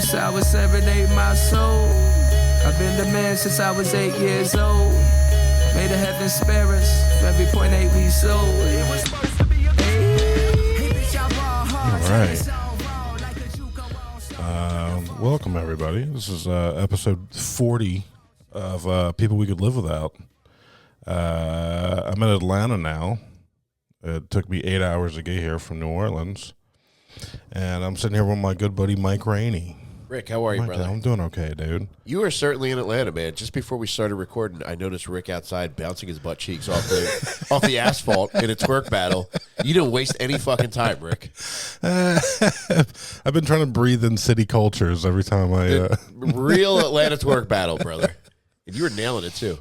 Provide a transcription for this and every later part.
the sour serenade my soul. I've been the man since I was 8 years old. May the heavens spare us for every .8 we sold. It was supposed to be a All right. Welcome, everybody. This is episode 40 of People We Could Live Without. I'm in Atlanta now. It took me 8 hours to get here from New Orleans. And I'm sitting here with my good buddy, Mike Rainey. Rick, how are you, brother? I'm doing okay, dude. You are certainly in Atlanta, man. Just before we started recording, I noticed Rick outside bouncing his butt cheeks off the asphalt in a twerk battle. You didn't waste any fucking time, Rick. I've been trying to breathe in city cultures every time I... Real Atlanta twerk battle, brother. And you were nailing it, too.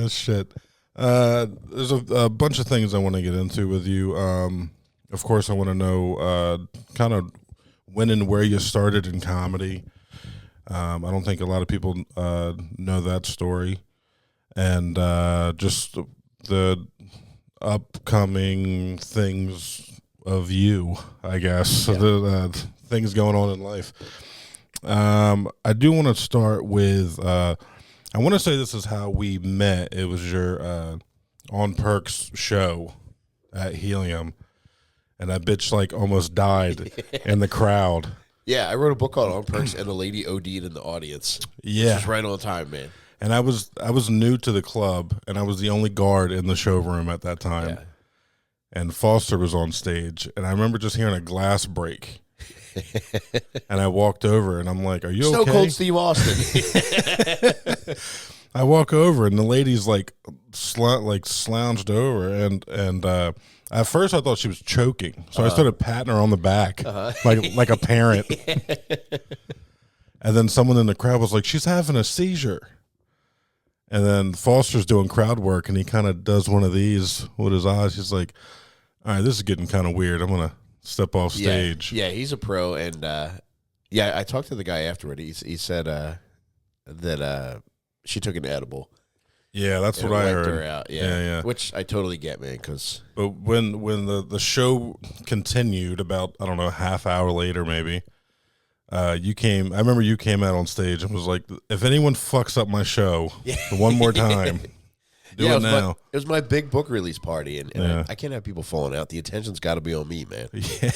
Shit. There's a bunch of things I want to get into with you. Of course, I want to know kind of when and where you started in comedy. I don't think a lot of people know that story. And just the upcoming things of you, I guess, Yeah. the things going on in life. I do want to start with, I want to say this is how we met. It was your On Perks show at Helium. And that bitch like almost died in the crowd. Yeah, I wrote a book called On Perks, and a lady OD'd in the audience. Yeah, which was right on time, man. And I was new to the club, and I was the only guard in the showroom at that time. Yeah. And Foster was on stage, and I remember just hearing a glass break. And I walked over, and I'm like, "Are you Stone okay?" Cold Steve Austin. I walk over, and the lady's like slouched over, and at first I thought she was choking, so I started patting her on the back like a parent. And then someone in the crowd was like, "She's having a seizure." And then Foster's doing crowd work, and he kind of does one of these with his eyes. He's like, "All right, this is getting kind of weird. I'm gonna step off stage." Yeah, he's a pro, and I talked to the guy afterward. He said that she took an edible. Yeah, that's what I heard. Her out. Yeah, which I totally get, man. But when the show continued, about I don't know, half hour later maybe, you came. I remember you came out on stage and was like, "If anyone fucks up my show one more time, do it now." It was my big book release party, and Yeah. I can't have people falling out. The attention's got to be on me, man. Yeah.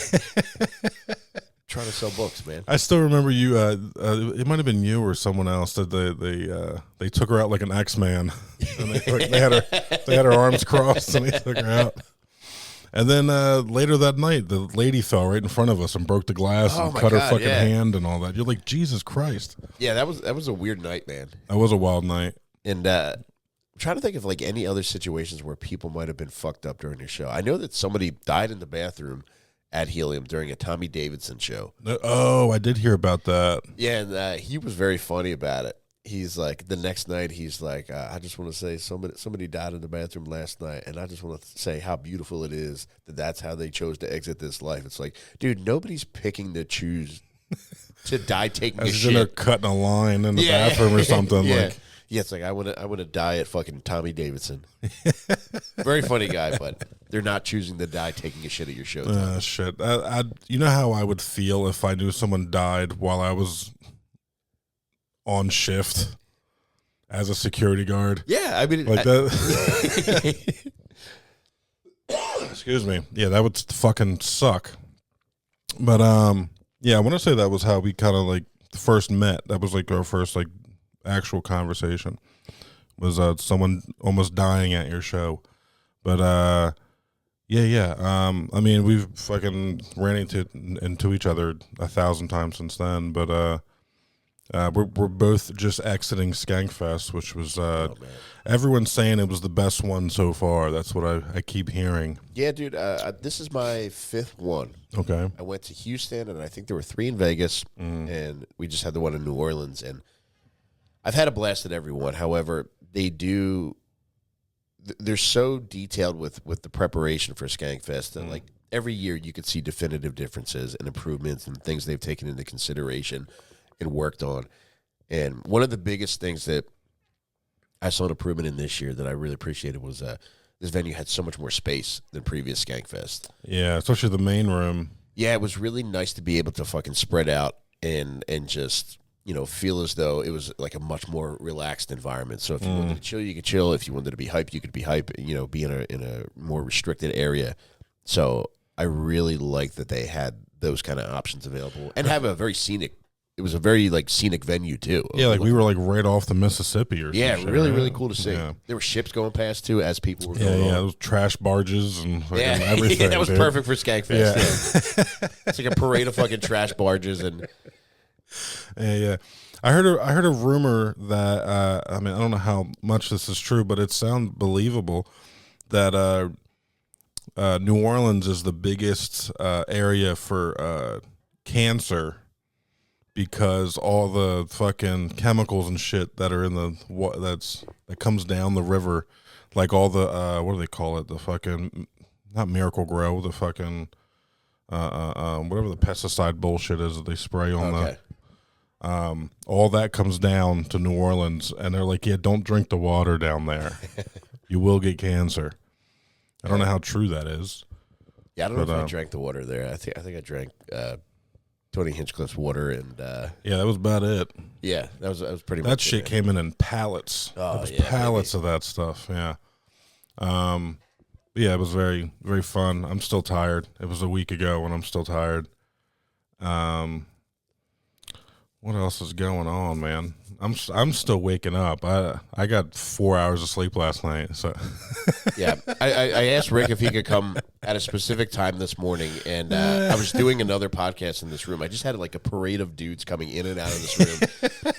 Trying to sell books, man. I still remember you. It might have been you or someone else that they took her out like an X-Man, and they had her arms crossed and they took her out. And then later that night, the lady fell right in front of us and broke the glass and cut her fucking hand and all that. You're like, Jesus Christ. Yeah, that was a weird night, man. That was a wild night. And I'm trying to think of like any other situations where people might have been fucked up during your show. I know that somebody died in the bathroom at Helium during a Tommy Davidson show. Oh, I did hear about that. Yeah, and he was very funny about it. He's like, the next night, he's like, I just want to say somebody died in the bathroom last night, and I just want to say how beautiful it is that that's how they chose to exit this life. It's like, dude, nobody's picking to choose to die taking a shit. They're cutting a line in the bathroom or something. Yeah. Like. Yeah, it's like I want to die at fucking Tommy Davidson. Very funny guy, but they're not choosing to die taking a shit at your show. Shit. You know how I would feel if I knew someone died while I was on shift as a security guard? Yeah, I mean, like that. Excuse me. Yeah, that would fucking suck. But yeah, I want to say that was how we kind of like first met. That was like our first like actual conversation, was someone almost dying at your show. But I mean, we've fucking ran into each other 1,000 times since then. But we're both just exiting Skankfest, which was everyone's saying it was the best one so far. That's what I keep hearing. Yeah, dude. This is my 5th one. Okay. I went to Houston, and I think there were 3 in Vegas, and we just had the one in New Orleans, and I've had a blast at every one. However, they're so detailed with the preparation for Skankfest that like every year you could see definitive differences and improvements and things they've taken into consideration and worked on. And one of the biggest things that I saw an improvement in this year that I really appreciated was this venue had so much more space than previous Skankfest. Yeah, especially the main room. Yeah, it was really nice to be able to fucking spread out and just, feel as though it was like a much more relaxed environment. So if you wanted to chill, you could chill. If you wanted to be hype, you could be hype, be in a more restricted area. So I really liked that they had those kind of options available and have a very scenic. It was a very scenic venue too. Yeah, like we were right off the Mississippi or something. Really, really cool to see. Yeah. There were ships going past too as people were going on. Those trash barges and everything. That was perfect for Skagfest. Yeah. It's like a parade of fucking trash barges and. Yeah. I heard a rumor that I don't know how much this is true, but it sounds believable that New Orleans is the biggest area for cancer because all the fucking chemicals and shit that are in that comes down the river, like all the what do they call it? The fucking not Miracle Grow, the fucking whatever the pesticide bullshit is that they spray on the. All that comes down to New Orleans, and they're like, yeah, don't drink the water down there. You will get cancer. I don't know how true that is. Yeah, I don't know if I drank the water there. I think I drank Tony Hinchcliffe's water, and yeah, that was about it. Yeah, that was pretty much that shit came in pallets. Oh, it was pallets of that stuff. Yeah, yeah, it was very, very fun. I'm still tired. It was a week ago, and I'm still tired. What else is going on, man? I'm still waking up. I got 4 hours of sleep last night. So yeah, I asked Rick if he could come at a specific time this morning, and I was doing another podcast in this room. I just had a parade of dudes coming in and out of this room.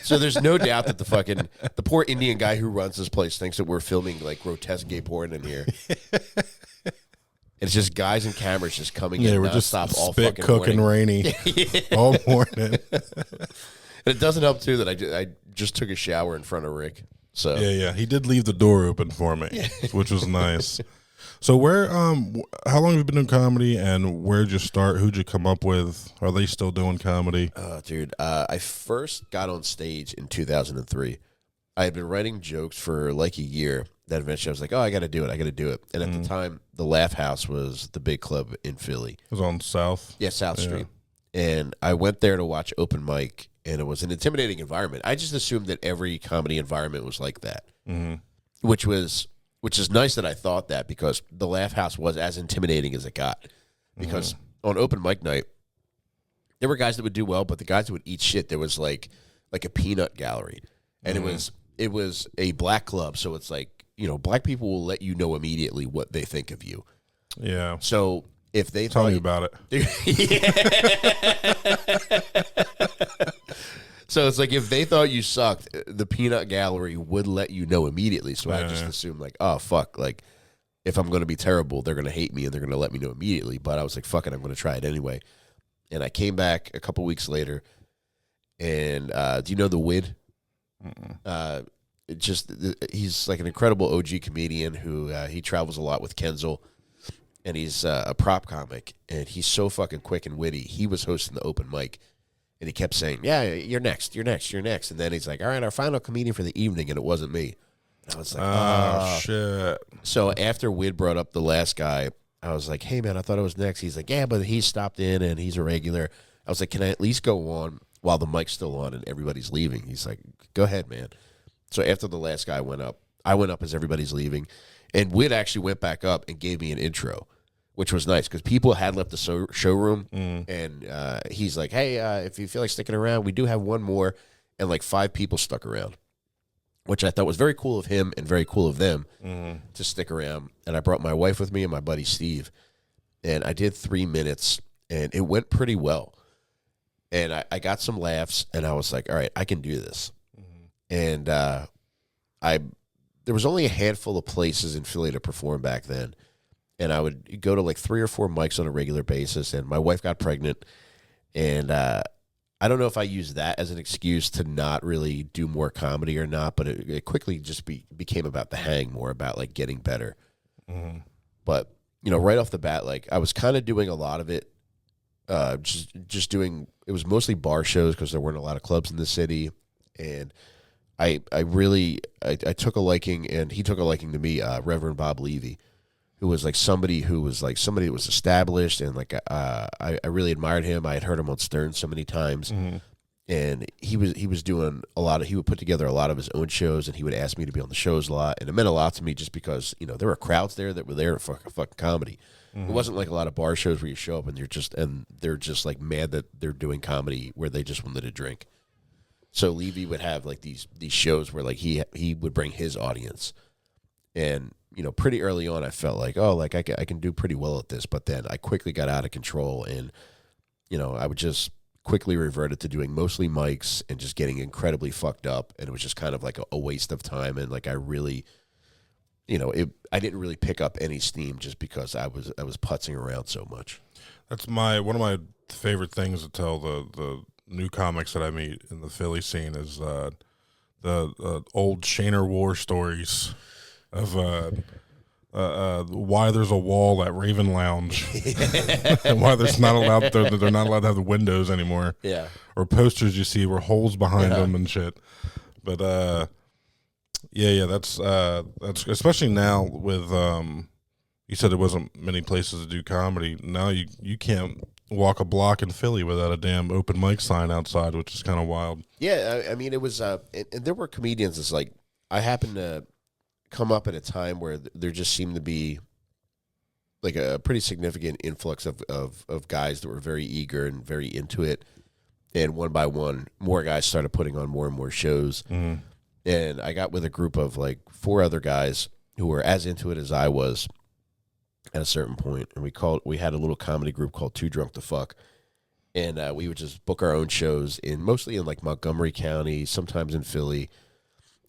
So there's no doubt that the poor Indian guy who runs this place thinks that we're filming grotesque gay porn in here. It's just guys and cameras just coming in. We're just all spit fucking cooking morning. Rainy all morning. And it doesn't help too that I just took a shower in front of Rick. So yeah, he did leave the door open for me, which was nice. So where how long have you been doing comedy, and where'd you start? Who'd you come up with? Are they still doing comedy? Dude, I first got on stage in 2003. I had been writing jokes for a year. That eventually I was like, oh, I got to do it. And at the time, the Laugh House was the big club in Philly. It was on South? Yeah, South Street. And I went there to watch open mic, and it was an intimidating environment. I just assumed that every comedy environment was like that, which is nice that I thought that, because the Laugh House was as intimidating as it got. Because on open mic night, there were guys that would do well, but the guys that would eat shit, there was like a peanut gallery. And it was a black club, so it's black people will let you know immediately what they think of you. Yeah. So if they tell me about it. So it's if they thought you sucked, the peanut gallery would let you know immediately. So I just assumed oh fuck, if I'm going to be terrible, they're going to hate me and they're going to let me know immediately. But I was like, fuck it, I'm going to try it anyway. And I came back a couple weeks later, and do you know the Wid? He's an incredible OG comedian who he travels a lot with Kenzel, and he's a prop comic, and he's so fucking quick and witty. He was hosting the open mic, and he kept saying, yeah, you're next. And then he's like, all right, our final comedian for the evening, and it wasn't me. And I was like, oh, shit. So after Wid brought up the last guy, I was like, hey, man, I thought it was next. He's like, yeah, but he stopped in, and he's a regular. I was like, can I at least go on while the mic's still on and everybody's leaving? He's like, go ahead, man. So after the last guy went up, I went up as everybody's leaving, and Wid actually went back up and gave me an intro, which was nice because people had left the showroom, and he's like, hey, if you feel like sticking around, we do have one more, and 5 people stuck around, which I thought was very cool of him and very cool of them to stick around. And I brought my wife with me and my buddy Steve, and I did 3 minutes, and it went pretty well. And I got some laughs, and I was like, all right, I can do this. And there was only a handful of places in Philly to perform back then. And I would go to 3 or 4 mics on a regular basis. And my wife got pregnant. And I don't know if I used that as an excuse to not really do more comedy or not, but it quickly just became about the hang, more about getting better. But, right off the bat, I was kind of doing a lot of it. Just doing, it was mostly bar shows because there weren't a lot of clubs in the city. And I took a liking, and he took a liking to me, Reverend Bob Levy, who was somebody that was established, and I really admired him. I had heard him on Stern so many times, and he was doing a lot of, he would put together a lot of his own shows, and he would ask me to be on the shows a lot, and it meant a lot to me just because, you know, there were crowds there that were there for fucking comedy. It wasn't like a lot of bar shows where you show up and they're just like mad that they're doing comedy where they just wanted to drink. So Levy would have like these shows where like he would bring his audience, and you know, pretty early on I felt like, oh, like I can do pretty well at this, but then I quickly got out of control, and you know, I would just quickly reverted to doing mostly mics and just getting incredibly fucked up, and it was just kind of like a waste of time, and like I really, you know, I didn't really pick up any steam just because I was putzing around so much. That's one of my favorite things to tell the new comics that I meet in the Philly scene is the old Shaner war stories of why there's a wall at Raven Lounge and why they're not allowed to have the windows anymore. Yeah. Or posters you see where holes behind them and shit. But that's especially now with you said there wasn't many places to do comedy. Now you can't walk a block in Philly without a damn open mic sign outside, which is kind of wild. Yeah, I mean, it was and there were comedians. It's like I happened to come up at a time where there just seemed to be like a pretty significant influx of guys that were very eager and very into it, and one by one more guys started putting on more and more shows, and I got with a group of like 4 other guys who were as into it as I was at a certain point, and we had a little comedy group called Too Drunk to Fuck, and we would just book our own shows mostly in like Montgomery County, sometimes in Philly,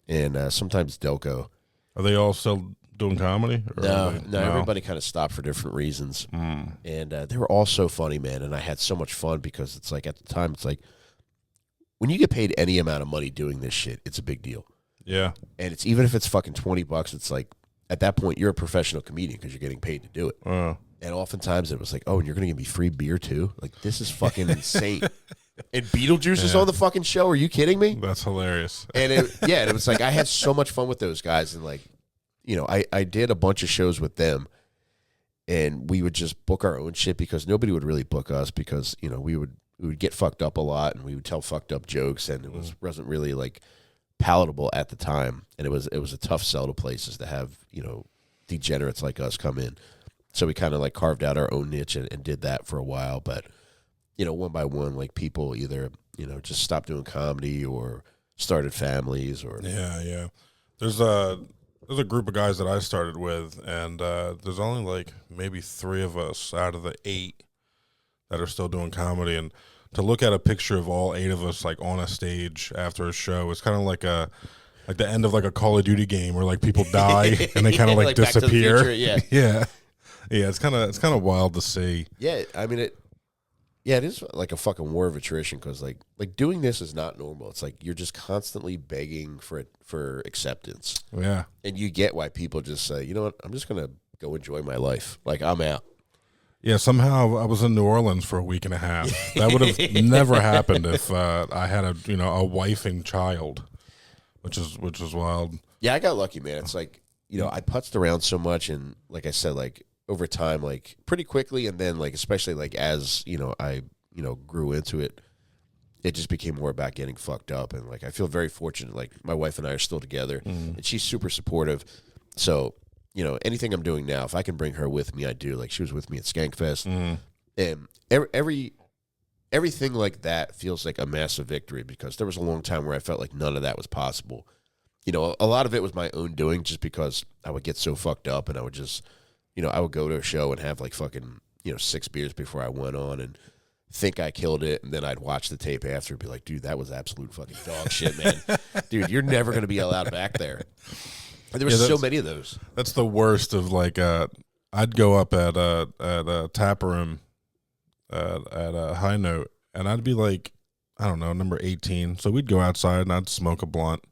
and sometimes Delco. Are they all still doing comedy? No, everybody kind of stopped for different reasons. And they were all so funny, man. And I had so much fun because it's like, at the time, it's like, when you get paid any amount of money doing this shit, it's a big deal. Yeah. And it's even if it's fucking $20, it's like, at that point, you're a professional comedian because you're getting paid to do it. And oftentimes it was like, oh, and you're going to give me free beer too? Like, this is fucking insane. And Beetlejuice is on the fucking show. Are you kidding me? That's hilarious. And it was like I had so much fun with those guys, and like, you know, I did a bunch of shows with them, and we would just book our own shit because nobody would really book us because, you know, we would get fucked up a lot, and we would tell fucked up jokes, and it wasn't really like palatable at the time, and it was a tough sell to places to have, you know, degenerates like us come in. So we kind of like carved out our own niche and did that for a while, but you know, one by one, like people either, you know, just stopped doing comedy or started families or. Yeah. There's a group of guys that I started with, and there's only like maybe 3 of us out of the 8 that are still doing comedy. And to look at a picture of all 8 of us like on a stage after a show, it's kind of like the end of like a Call of Duty game where like people die and they kind of like disappear. Future, yeah. It's kind of wild to see. Yeah, I mean it. Yeah, it is like a fucking war of attrition because like doing this is not normal. It's like you're just constantly begging for acceptance. Yeah. And you get why people just say, you know what, I'm just going to go enjoy my life. Like, I'm out. Yeah, somehow I was in New Orleans for a week and a half. That would have never happened if I had a wife and child, which is wild. Yeah, I got lucky, man. It's like, you know, I putzed around so much, and like I said, like over time, like pretty quickly, and then like especially like as, you know, I, you know, grew into it, it just became more about getting fucked up. And like I feel very fortunate, like my wife and I are still together, and she's super supportive. So, you know, anything I'm doing now, if I can bring her with me, I do. Like she was with me at Skankfest, and everything like that feels like a massive victory because there was a long time where I felt like none of that was possible. You know, a lot of it was my own doing just because I would get so fucked up, and I would just, you know, I would go to a show and have like fucking, you know, 6 beers before I went on and think I killed it. And then I'd watch the tape after and be like, dude, that was absolute fucking dog shit, man. Dude, you're never going to be allowed back there. And there were so many of those. That's the worst of like, I'd go up at a tap room at a high note, and I'd be like, I don't know, number 18. So we'd go outside and I'd smoke a blunt,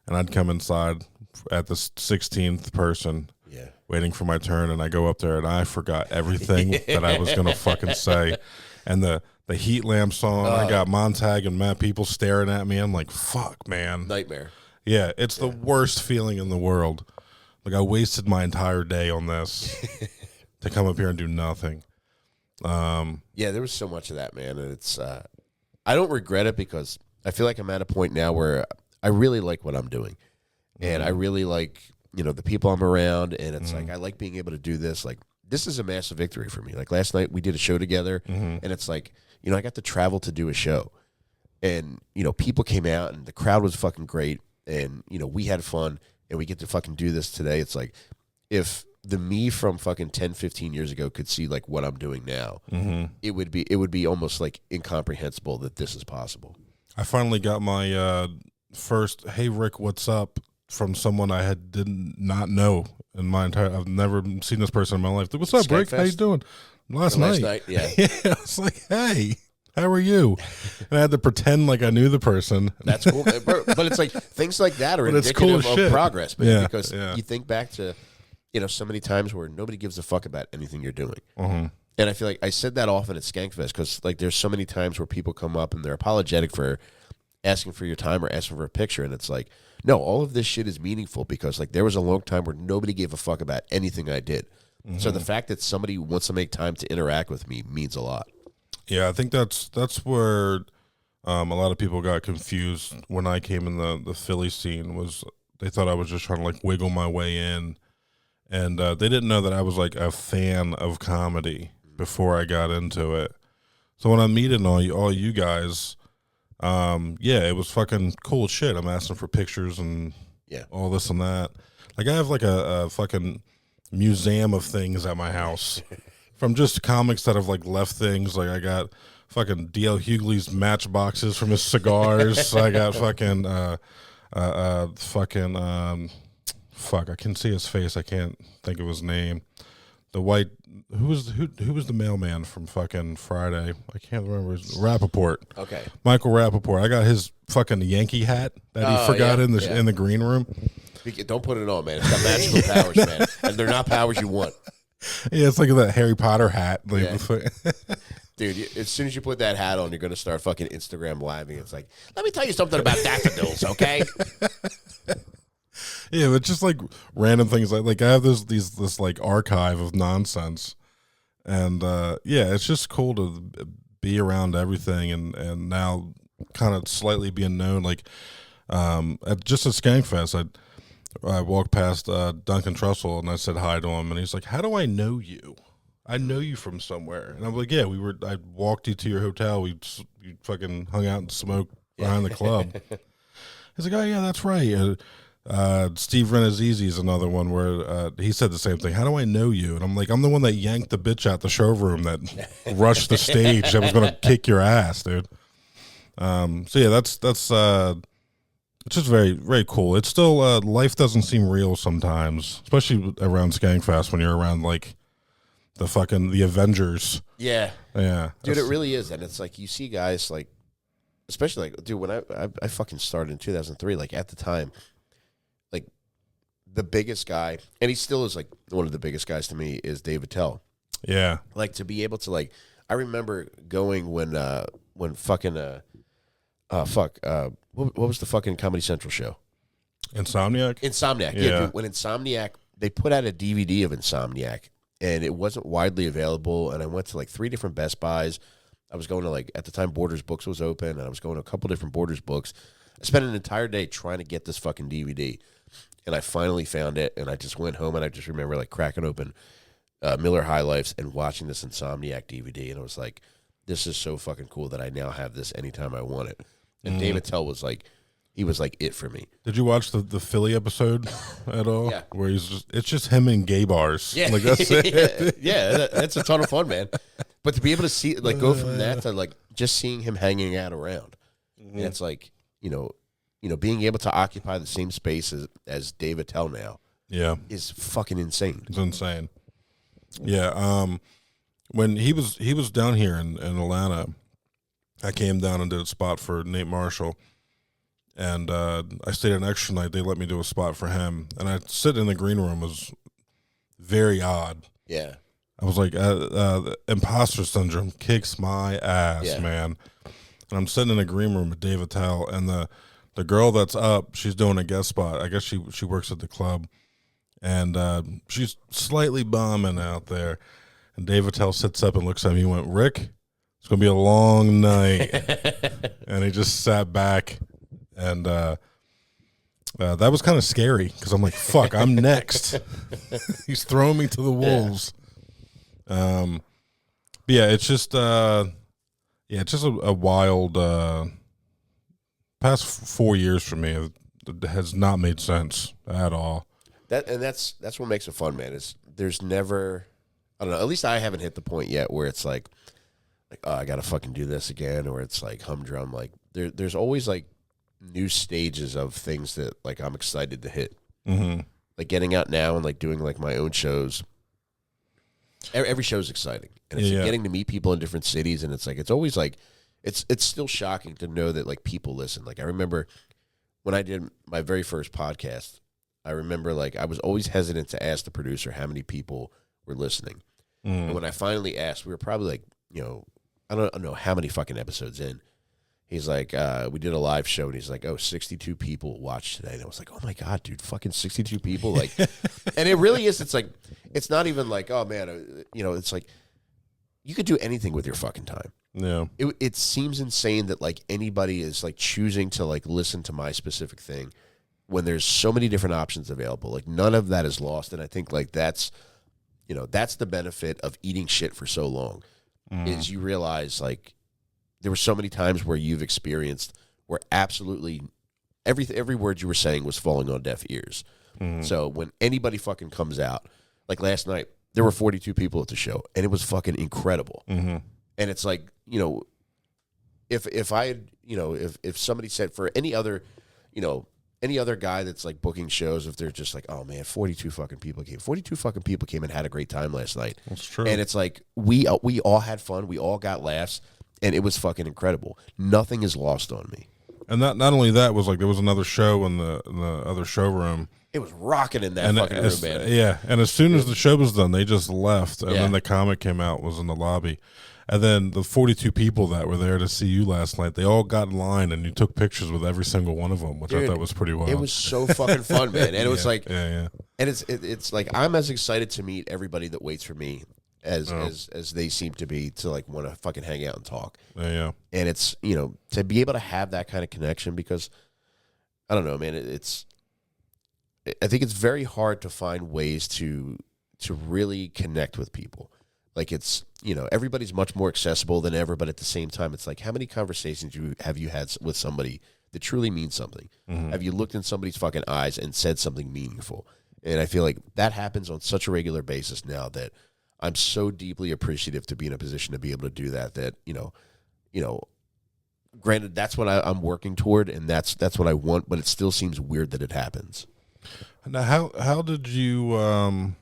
and I'd come inside at the 16th person. Yeah. Waiting for my turn, and I go up there and I forgot everything that I was gonna fucking say. And the Heat Lamp song, I got Montag and Matt People staring at me. I'm like, fuck, man. Nightmare. Yeah, it's the worst feeling in the world. Like I wasted my entire day on this to come up here and do nothing. Yeah, there was so much of that, man. And it's I don't regret it because I feel like I'm at a point now where I really like what I'm doing. And I really like, the people I'm around. And it's like, I like being able to do this. Like, this is a massive victory for me. Like, last night we did a show together. And it's like, I got to travel to do a show. And, people came out and the crowd was fucking great. And, we had fun. And we get to fucking do this today. It's like, if the me from fucking 10, 15 years ago could see like what I'm doing now, it would be almost like incomprehensible that this is possible. I finally got my first "Hey Rick, what's up?" from someone I did not know in my entire. I've never seen this person in my life. What's up, Rick? How you doing? Last night, yeah. Yeah, I was like, hey. How are you? And I had to pretend like I knew the person. That's cool. But it's like things like that are indicative of progress, man. Because you think back to, so many times where nobody gives a fuck about anything you're doing. And I feel like I said that often at Skankfest because like there's so many times where people come up and they're apologetic for asking for your time or asking for a picture. And it's like, no, all of this shit is meaningful because like there was a long time where nobody gave a fuck about anything I did. So the fact that somebody wants to make time to interact with me means a lot. Yeah, I think that's where a lot of people got confused when I came in the Philly scene. Was they thought I was just trying to like wiggle my way in, and they didn't know that I was like a fan of comedy before I got into it. So when I'm meeting all you guys, it was fucking cool shit. I'm asking for pictures and all this and that. Like I have like a fucking museum of things at my house. From just comics that have like left things, like I got fucking D.L. Hughley's matchboxes from his cigars. I got fucking fuck, I can see his face. I can't think of his name. The white who was the mailman from fucking Friday? I can't remember his Rappaport. Okay, Michael Rappaport. I got his fucking Yankee hat that he forgot in the green room. Don't put it on, man. It's got magical powers, man, and they're not powers you want. Yeah, it's like that Harry Potter hat. Like, dude, as soon as you put that hat on, you're going to start fucking Instagram living. It's like, let me tell you something about daffodils, okay? Yeah, but just like random things. Like I have this like archive of nonsense. And it's just cool to be around everything and now kind of slightly being known. Like just at Skankfest, I walked past Duncan Trussell and I said hi to him, and he's like, "How do I know you? I know you from somewhere." And I'm like, "Yeah, I walked you to your hotel. We fucking hung out and smoked behind the club." He's like, "Oh yeah, that's right." Steve Renazizi is another one where he said the same thing. "How do I know you?" And I'm like, "I'm the one that yanked the bitch out the showroom that rushed the stage that was going to kick your ass, dude." That's it's just very, very cool. It's still, life doesn't seem real sometimes, especially around Skankfest when you're around, like, the Avengers. Yeah. Yeah. Dude, it really is. And it's like, you see guys, like, especially, like, dude, when I fucking started in 2003, like, at the time, like, the biggest guy, and he still is, like, one of the biggest guys to me, is Dave Attell. Yeah. Like, to be able to, like, I remember going when fucking, what was the fucking Comedy Central show? Insomniac? Insomniac. Yeah, dude, when Insomniac, they put out a DVD of Insomniac, and it wasn't widely available, and I went to, like, 3 different Best Buys. I was going to, like, at the time, Borders Books was open, and I was going to a couple different Borders Books. I spent an entire day trying to get this fucking DVD, and I finally found it, and I just went home, and I just remember, like, cracking open Miller High Lifes and watching this Insomniac DVD, and I was like, this is so fucking cool that I now have this anytime I want it. And Dave Attell was like, he was like it for me. Did you watch the Philly episode at all? Yeah. Where it's just him in gay bars. Yeah. Like that's it. Yeah, that's a ton of fun, man. But to be able to see, like, go from that to, like, just seeing him hanging out around. And it's like, being able to occupy the same space as Dave Attell now. Yeah. Is fucking insane. It's insane. Yeah. When he was down here in Atlanta, I came down and did a spot for Nate Marshall, and I stayed an extra night. They let me do a spot for him, and I sit in the green room was very odd. Yeah, I was like, the imposter syndrome kicks my ass, man. And I'm sitting in a green room with Dave Attell, and the girl that's up, she's doing a guest spot. I guess she works at the club, and she's slightly bombing out there. And Dave Attell sits up and looks at me and went, "Rick, It's going to be a long night. And he just sat back, and that was kind of scary because I'm like, fuck, I'm next. He's throwing me to the wolves. But yeah, it's just it's just a wild past 4 years for me. It has not made sense at all. That's what makes it fun, man. Is there's never, I don't know, at least I haven't hit the point yet where it's like oh, I gotta fucking do this again, or it's like humdrum. Like there's always like new stages of things that like I'm excited to hit. Mm-hmm. Like getting out now and like doing like my own shows. Every show is exciting, and it's getting to meet people in different cities, and it's like it's always like it's still shocking to know that like people listen. Like I remember when I did my very first podcast, I remember like I was always hesitant to ask the producer how many people were listening, and when I finally asked, we were probably like I don't know how many fucking episodes in. He's like, we did a live show, and he's like, 62 people watched today. And I was like, oh, my God, dude, fucking 62 people. Like, and it really is. It's like, it's not even like, oh, man, it's like, you could do anything with your fucking time. Yeah. It seems insane that, like, anybody is, like, choosing to, like, listen to my specific thing when there's so many different options available. Like, none of that is lost. And I think, like, that's the benefit of eating shit for so long is you realize, like, there were so many times where you've experienced where absolutely every word you were saying was falling on deaf ears. So when anybody fucking comes out, like last night, there were 42 people at the show, and it was fucking incredible. And it's like, if I had, if somebody said for any other guy that's like booking shows, if they're just like, oh man, 42 fucking people came and had a great time last night. That's true. And it's like, we all had fun. We all got laughs. And it was fucking incredible. Nothing is lost on me. And not only that, was like there was another show in the other showroom. It was rocking in that fucking room, man. Yeah, and as soon as the show was done, they just left, and then the comic came out, was in the lobby. And then the 42 people that were there to see you last night, they all got in line, and you took pictures with every single one of them, which I thought was pretty wild. It was so fucking fun, man. And it was like, and it's like I'm as excited to meet everybody that waits for me as they seem to be to like want to fucking hang out and talk. Yeah. And it's, to be able to have that kind of connection, because I don't know, man, I think it's very hard to find ways to really connect with people. Like it's, everybody's much more accessible than ever, but at the same time, it's like, how many conversations have you had with somebody that truly means something? Have you looked in somebody's fucking eyes and said something meaningful? And I feel like that happens on such a regular basis now that I'm so deeply appreciative to be in a position to be able to do that. That granted, that's what I'm working toward, and that's what I want. But it still seems weird that it happens. Now, how did you and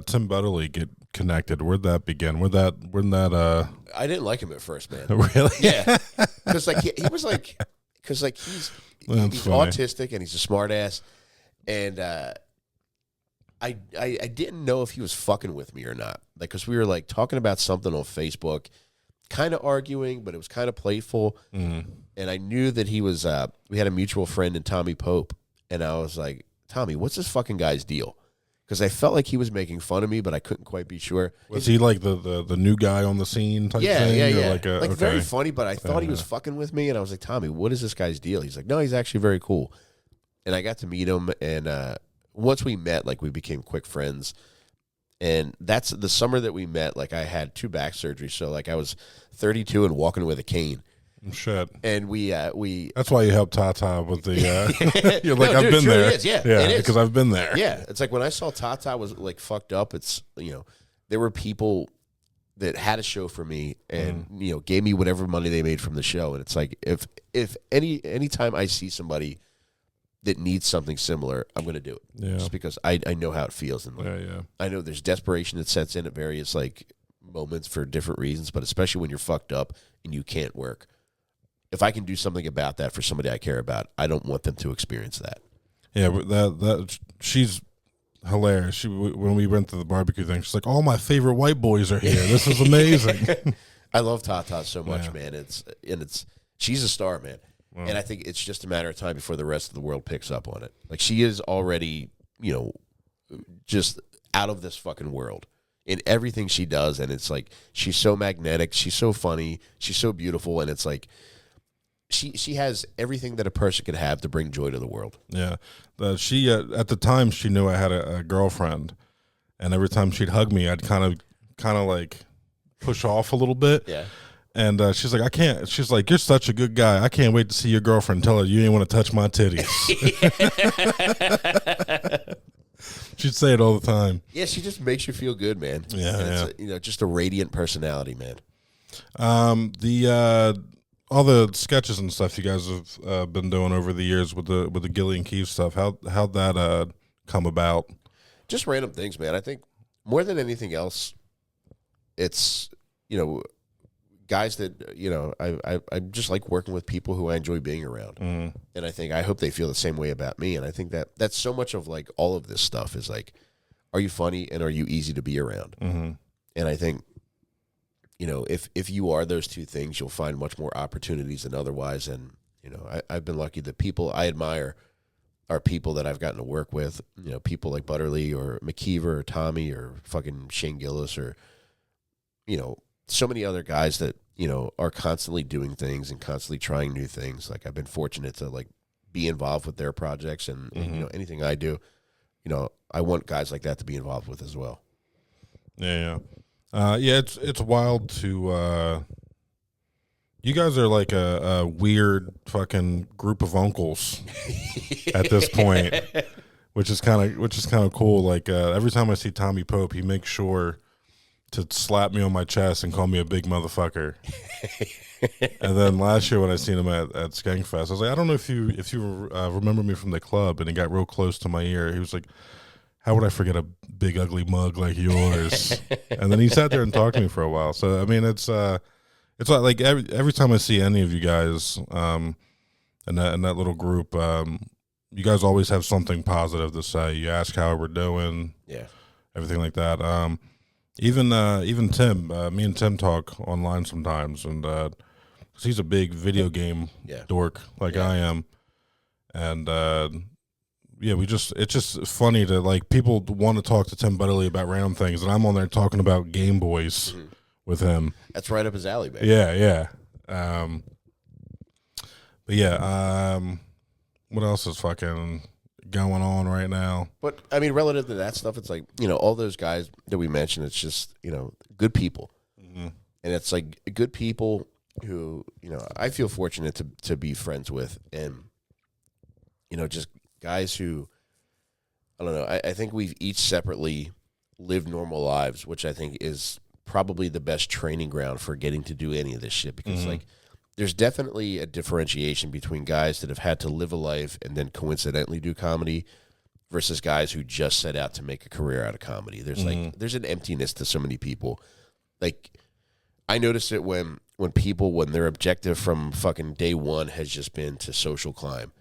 Tim Butterly get connected? Where'd that begin? When that I didn't like him at first, man. Really? Yeah, because like he was like, because like he's funny. autistic and he's a smart ass, and I didn't know if he was fucking with me or not. Like, because we were like talking about something on Facebook, kind of arguing, but it was kind of playful. And I knew that he was, we had a mutual friend in Tommy Pope. And I was like, Tommy, what's this fucking guy's deal? Because I felt like he was making fun of me, but I couldn't quite be sure. Was he like the new guy on the scene type thing? Yeah. Like very funny, but I thought he was fucking with me. And I was like, Tommy, what is this guy's deal? He's like, no, he's actually very cool. And I got to meet him, and once we met, like, we became quick friends. And that's the summer that we met. Like, I had 2 back surgeries, so like I was 32 and walking with a cane. Shit. And we that's why you helped Tata with the you're like, no, I've dude, been there. Is. Yeah, because I've been there. Yeah, it's like when I saw Tata was like fucked up, it's there were people that had a show for me and gave me whatever money they made from the show. And it's like, if any time I see somebody that needs something similar, I'm going to do it. Yeah. Just because I know how it feels. And I know there's desperation that sets in at various like moments for different reasons, but especially when you're fucked up and you can't work. If I can do something about that for somebody I care about, I don't want them to experience that. Yeah, but that she's hilarious. When we went to the barbecue thing, she's like, all my favorite white boys are here. This is amazing. I love Tata so much, man. She's a star, man. Wow. And I think it's just a matter of time before the rest of the world picks up on it. Like, she is already, just out of this fucking world. in everything she does, and it's like she's so magnetic, she's so funny, she's so beautiful, and it's like she has everything that a person could have to bring joy to the world. Yeah, she at the time she knew I had a girlfriend, and every time she'd hug me, I'd kind of like push off a little bit. Yeah. And she's like, I can't. She's like, you're such a good guy. I can't wait to see your girlfriend. Tell her you ain't want to touch my titties. She'd say it all the time. Yeah, she just makes you feel good, man. Yeah, and it's just a radiant personality, man. All the sketches and stuff you guys have been doing over the years with the Gilly and Keith stuff. How'd that come about? Just random things, man. I think more than anything else, it's guys that I just like working with people who I enjoy being around, and I hope they feel the same way about me. And I think that's so much of like all of this stuff is like, are you funny and are you easy to be around? And I think if you are those two things, you'll find much more opportunities than otherwise. And I've been lucky. The people I admire are people that I've gotten to work with. People like Butterly or McKeever or Tommy or fucking Shane Gillis or so many other guys that, are constantly doing things and constantly trying new things. Like I've been fortunate to like be involved with their projects and anything I do, I want guys like that to be involved with as well. Yeah. It's wild to, you guys are like a weird fucking group of uncles at this point, which is kind of cool. Like, every time I see Tommy Pope, he makes sure to slap me on my chest and call me a big motherfucker. And then last year when I seen him at Skankfest, I was like, I don't know if you remember me from the club, and he got real close to my ear. He was like, how would I forget a big ugly mug like yours? And then he sat there and talked to me for a while. So I mean, it's like every time I see any of you guys in that little group, you guys always have something positive to say. You ask how we're doing, everything like that. Even Tim, me and Tim talk online sometimes, and 'cause he's a big video game dork like I am, and it's just funny to like people want to talk to Tim Butterly about random things, and I'm on there talking about Game Boys with him. That's right up his alley, man. Yeah. What else is fucking going on right now? But I mean, relative to that stuff, it's like all those guys that we mentioned. It's just good people, and it's like good people who I feel fortunate to be friends with, and just guys who I don't know. I think we've each separately lived normal lives, which I think is probably the best training ground for getting to do any of this shit, because like there's definitely a differentiation between guys that have had to live a life and then coincidentally do comedy versus guys who just set out to make a career out of comedy. There's there's an emptiness to so many people. Like I notice it when their objective from fucking day one has just been to social climb.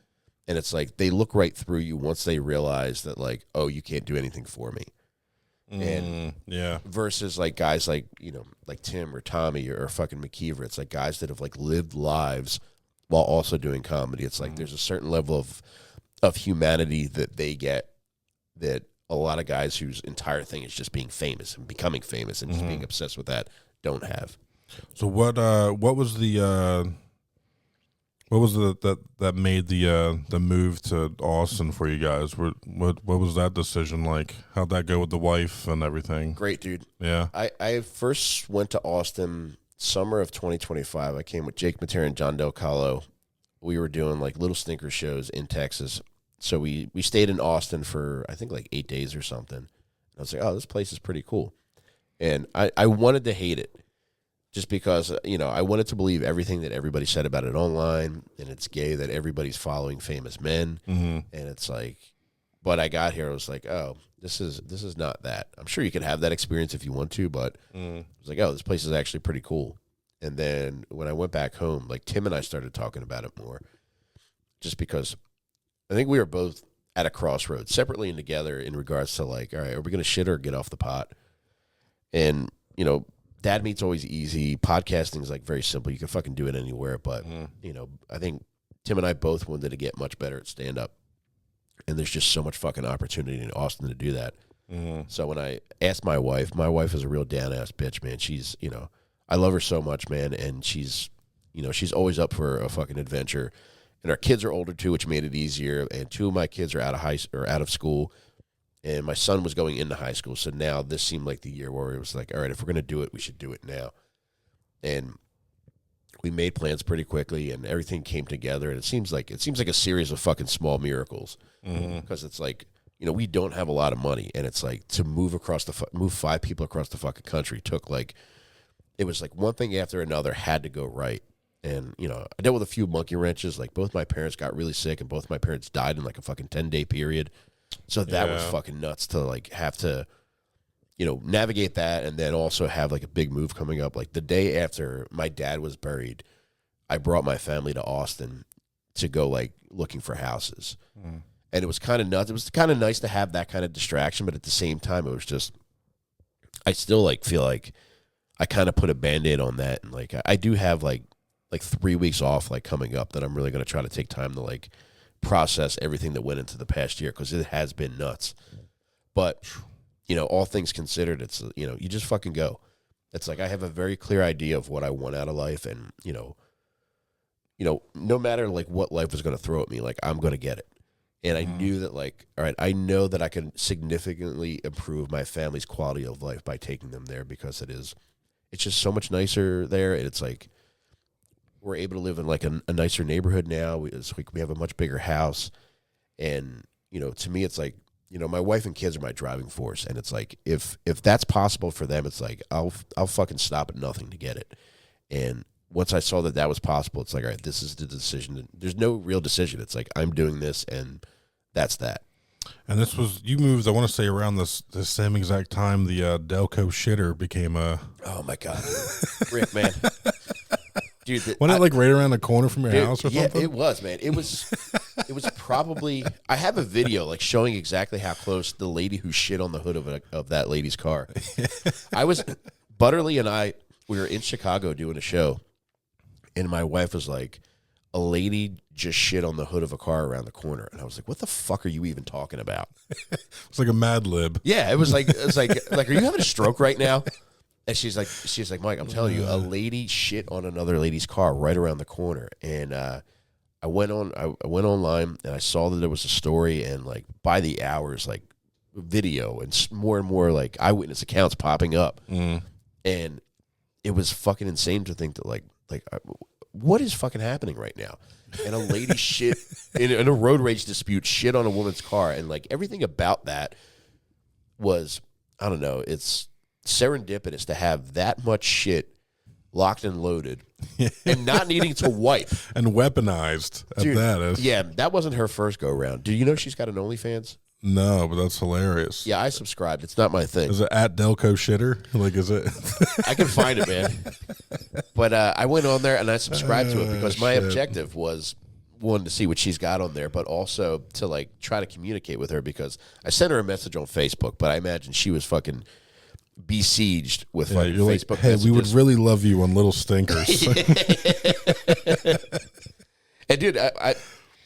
And it's like they look right through you once they realize that like, oh, you can't do anything for me. And versus like guys like like Tim or Tommy or fucking McKeever, it's like guys that have like lived lives while also doing comedy. It's like there's a certain level of humanity that they get that a lot of guys whose entire thing is just being famous and becoming famous and just being obsessed with that don't have. So what was that made the move to Austin for you guys? What was that decision like? How'd that go with the wife and everything? Great, dude. Yeah. I first went to Austin summer of 2025. I came with Jake Matera and John Del Calo. We were doing like Lil Stinkers shows in Texas. So we stayed in Austin for I think like 8 days or something. And I was like, oh, this place is pretty cool. And I wanted to hate it. Just because, I wanted to believe everything that everybody said about it online, and it's gay that everybody's following famous men, and it's like, but I got here, I was like, oh, this is not that. I'm sure you can have that experience if you want to, but I was like, oh, this place is actually pretty cool. And then when I went back home, like Tim and I started talking about it more, just because I think we were both at a crossroads, separately and together, in regards to like, all right, are we going to shit or get off the pot? And, Dad Meet's always easy. Podcasting is like very simple. You can fucking do it anywhere. But, I think Tim and I both wanted to get much better at stand-up. And there's just so much fucking opportunity in Austin to do that. So when I asked my wife is a real down-ass bitch, man. She's, I love her so much, man, and she's always up for a fucking adventure. And our kids are older too, which made it easier. And 2 of my kids are out of school, and my son was going into high school. So now this seemed like the year where it was like, all right, if we're gonna do it, we should do it now. And we made plans pretty quickly, and everything came together. And it seems like a series of fucking small miracles, because it's like, we don't have a lot of money, and it's like to move 5 people across the fucking country took like, it was like one thing after another had to go right. And, I dealt with a few monkey wrenches. Like, both my parents got really sick, and both my parents died in like a fucking 10-day period. So that was fucking nuts to like have to, navigate that, and then also have like a big move coming up. Like the day after my dad was buried, I brought my family to Austin to go like looking for houses. And it was kind of nuts. It was kind of nice to have that kind of distraction, but at the same time, it was just, I still like feel like I kind of put a Band-Aid on that. And like, I do have like 3 weeks off like coming up that I'm really going to try to take time to like process everything that went into the past year, because it has been nuts. But, all things considered, it's, you just fucking go. It's like I have a very clear idea of what I want out of life, and, no matter like what life is going to throw at me, like I'm going to get it. And I knew that, like, all right, I know that I can significantly improve my family's quality of life by taking them there, because it's just so much nicer there. And it's like, we're able to live in like a nicer neighborhood now. It's like we have a much bigger house. And, to me, it's like, my wife and kids are my driving force. And it's like, if that's possible for them, it's like, I'll fucking stop at nothing to get it. And once I saw that was possible, it's like, all right, this is the decision. There's no real decision. It's like, I'm doing this, and that's that. And this was, you moved, I want to say around the same exact time the Delco shitter became a... Oh, my God. Rick, man. Dude, wasn't it like right around the corner from your house or something? Yeah, it was, man. It was probably, I have a video like showing exactly how close the lady who shit on the hood of that lady's car. Butterly and I, we were in Chicago doing a show, and my wife was like, a lady just shit on the hood of a car around the corner. And I was like, what the fuck are you even talking about? It's like a Mad Lib. Yeah, it was like, are you having a stroke right now? And she's like, Mike, I'm telling you, a lady shit on another lady's car right around the corner. And I went online, and I saw that there was a story, and like by the hours, like video and more like eyewitness accounts popping up. And it was fucking insane to think that like what is fucking happening right now? And a lady shit in a road rage dispute, shit on a woman's car, and like everything about that was, I don't know, it's serendipitous to have that much shit locked and loaded and not needing to wipe. And weaponized at Dude, that. Yeah, that wasn't her first go round. Do you know she's got an OnlyFans? No, but that's hilarious. Yeah, I subscribed. It's not my thing. Is it at Delco Shitter? Like, is it? I can find it, man. But I went on there and I subscribed to it because my objective was, one, to see what she's got on there, but also to like try to communicate with her, because I sent her a message on Facebook, but I imagine she was fucking besieged with fucking Facebook like, hey, messages. we would really love you on Lil Stinkers. And dude,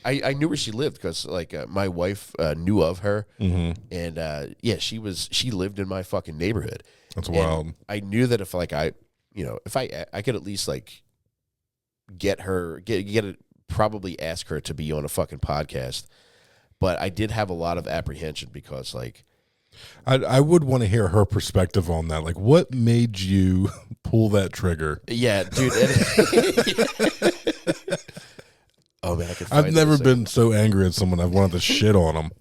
I knew where she lived because like my wife knew of her, and yeah, she lived in my fucking neighborhood. That's wild. I knew that if like I could at least like get it, probably ask her to be on a fucking podcast, but I did have a lot of apprehension because like I would want to hear her perspective on that. Like, what made you pull that trigger? Yeah, dude. Oh man, I've never been so angry at someone I've wanted to shit on them.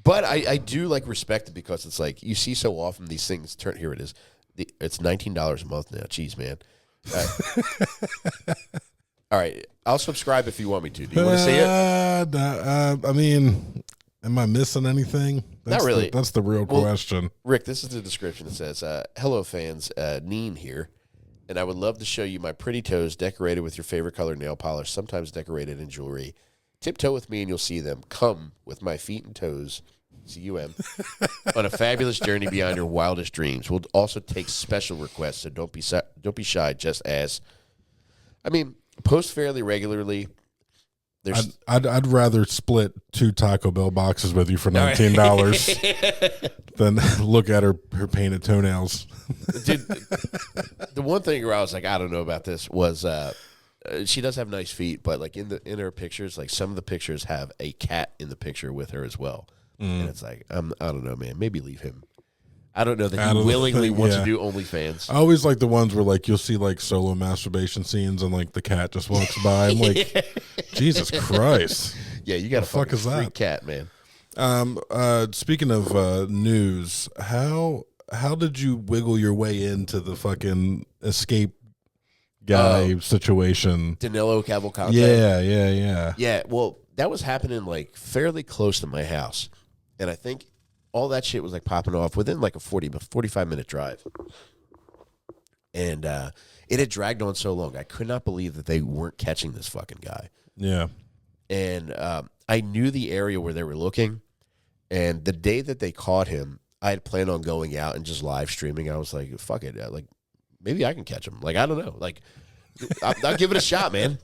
But I do like respect it because it's like you see so often these things turn. Here it is. It's $19 a month now. Jeez, man. All right, I'll subscribe if you want me to. Do you want to see it? I mean, am I missing anything? Not really. That's the real question. Rick, this is the description. It says, hello, fans. Neen here. And I would love to show you my pretty toes decorated with your favorite color nail polish, sometimes decorated in jewelry. Tiptoe with me and you'll see them. Come with my feet and toes, C-U-M, on a fabulous journey beyond your wildest dreams. We'll also take special requests, so don't be shy, just ask. I mean, post fairly regularly. There's I'd rather split 2 Taco Bell boxes with you for $19 than look at her painted toenails. Dude, the one thing where I was like, I don't know about this was she does have nice feet, but like in her pictures, like some of the pictures have a cat in the picture with her as well, and it's like I don't know, man. Maybe leave him. I don't know that he willingly wants to do OnlyFans. I always like the ones where like you'll see like solo masturbation scenes and like the cat just walks by. I'm like, Jesus Christ. Yeah, you got a fucking is that? freak cat, man. Speaking of news, how did you wiggle your way into the fucking escape guy situation? Danilo Cavalcante. Yeah. Yeah, well, that was happening like fairly close to my house. And I think all that shit was like popping off within like a 45-minute drive. And it had dragged on so long. I could not believe that they weren't catching this fucking guy. Yeah. And I knew the area where they were looking. And the day that they caught him, I had planned on going out and just live streaming. I was like, fuck it. Like, maybe I can catch him. Like, I don't know. Like, I'll give it a shot, man.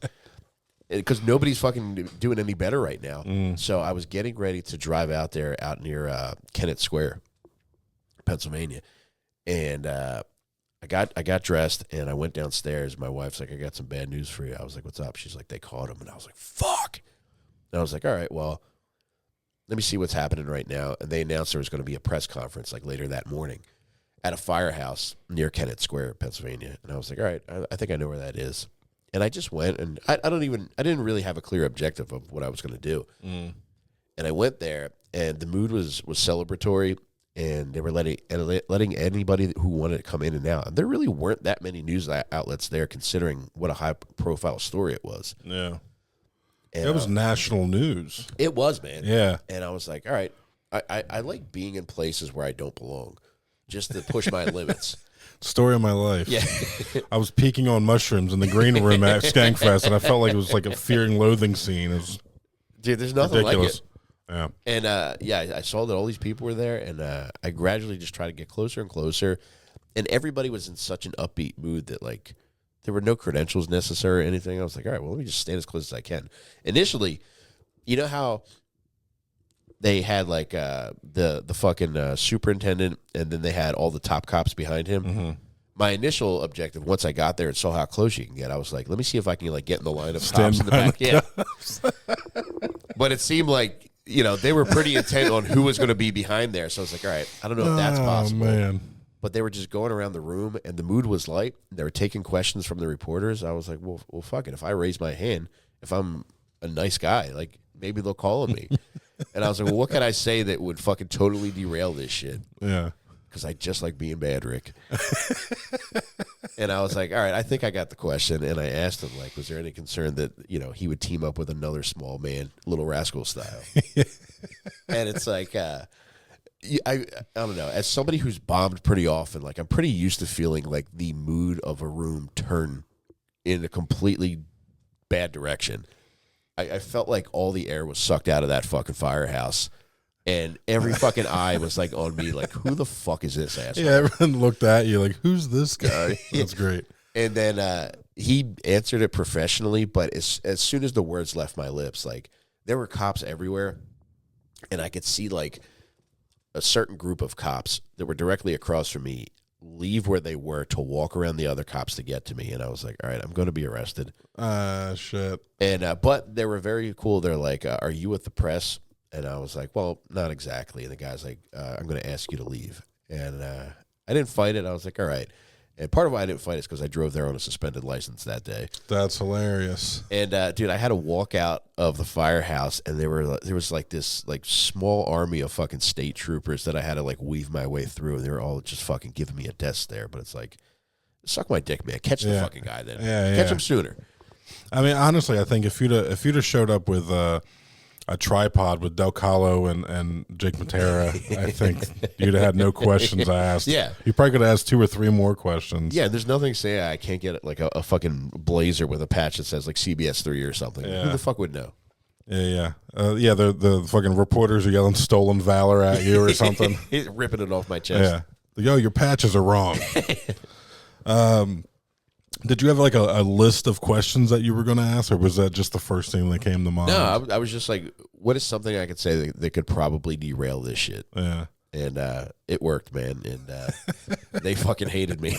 Because nobody's fucking doing any better right now. So I was getting ready to drive out there out near Kennett Square, Pennsylvania. And I got dressed and I went downstairs. My wife's like, I got some bad news for you. I was like, what's up? She's like, they caught him. And I was like, fuck. And I was like, all right, well, let me see what's happening right now. And they announced there was going to be a press conference like later that morning at a firehouse near Kennett Square, Pennsylvania. And I was like, all right, I think I know where that is. And I just went, and I didn't really have a clear objective of what I was going to do. And I went there, and the mood was celebratory, and they were letting anybody who wanted to come in and out. And there really weren't that many news outlets there, considering what a high-profile story it was. Yeah. And, it was national news. It was, man. Yeah. And I was like, all right, I like being in places where I don't belong, just to push my limits. Story of my life. Yeah. I was peeking on mushrooms in the green room at Skankfest, and I felt like it was like a fear and loathing scene. It was Dude, there's nothing ridiculous. like it. Yeah. And I saw that all these people were there, and I gradually just tried to get closer and closer. And everybody was in such an upbeat mood that like there were no credentials necessary or anything. I was like, all right, well, let me just stand as close as I can. Initially, you know how they had like the fucking superintendent, and then they had all the top cops behind him. Mm-hmm. My initial objective, once I got there and saw how close you can get, I was like, let me see if I can like get in the line of cops in the back. Yeah. But it seemed like, you know, they were pretty intent on who was going to be behind there. So I was like, all right, I don't know if that's possible. Man. But they were just going around the room, and the mood was light. They were taking questions from the reporters. I was like, well, fuck it. If I raise my hand, if I'm a nice guy, like maybe they'll call on me. And I was like, well, what can I say that would fucking totally derail this shit? Yeah. Because I just like being bad, Rick. And I was like, all right, I think I got the question. And I asked him, like, was there any concern that, you know, he would team up with another small man, Little Rascal style? And it's like, I don't know. As somebody who's bombed pretty often, like, I'm pretty used to feeling like the mood of a room turn in a completely bad direction. I felt like all the air was sucked out of that fucking firehouse. And every fucking eye was like on me, like, who the fuck is this asshole? Yeah, everyone looked at you like, who's this guy? That's great. And then he answered it professionally, but as soon as the words left my lips, like, there were cops everywhere, and I could see like a certain group of cops that were directly across from me leave where they were to walk around the other cops to get to me. And I was like, all right, I'm going to be arrested. Shit. And but they were very cool. They're like, are you with the press? And I was like, well, not exactly. And the guy's like, I'm going to ask you to leave. And I didn't fight it. I was like, all right. And part of why I didn't fight is because I drove there on a suspended license that day. That's hilarious. And dude, I had to walk out of the firehouse, and there was like this like small army of fucking state troopers that I had to like weave my way through. And they were all just fucking giving me a death stare. But it's like, suck my dick, man. Catch the fucking guy then. Catch him sooner. I mean, honestly, I think if you'd have showed up with a tripod with Del Calo and Jake Matera, I think you'd have had no questions asked. Yeah. You probably could have asked 2 or 3 more questions. Yeah, there's nothing saying I can't get like a fucking blazer with a patch that says like CBS 3 or something. Yeah. Who the fuck would know? Yeah. The fucking reporters are yelling stolen valor at you or something. He's ripping it off my chest. Yeah. Yo, your patches are wrong. Did you have like a list of questions that you were going to ask, or was that just the first thing that came to mind? No, I was just like, what is something I could say that could probably derail this shit? Yeah. And it worked, man. And they fucking hated me.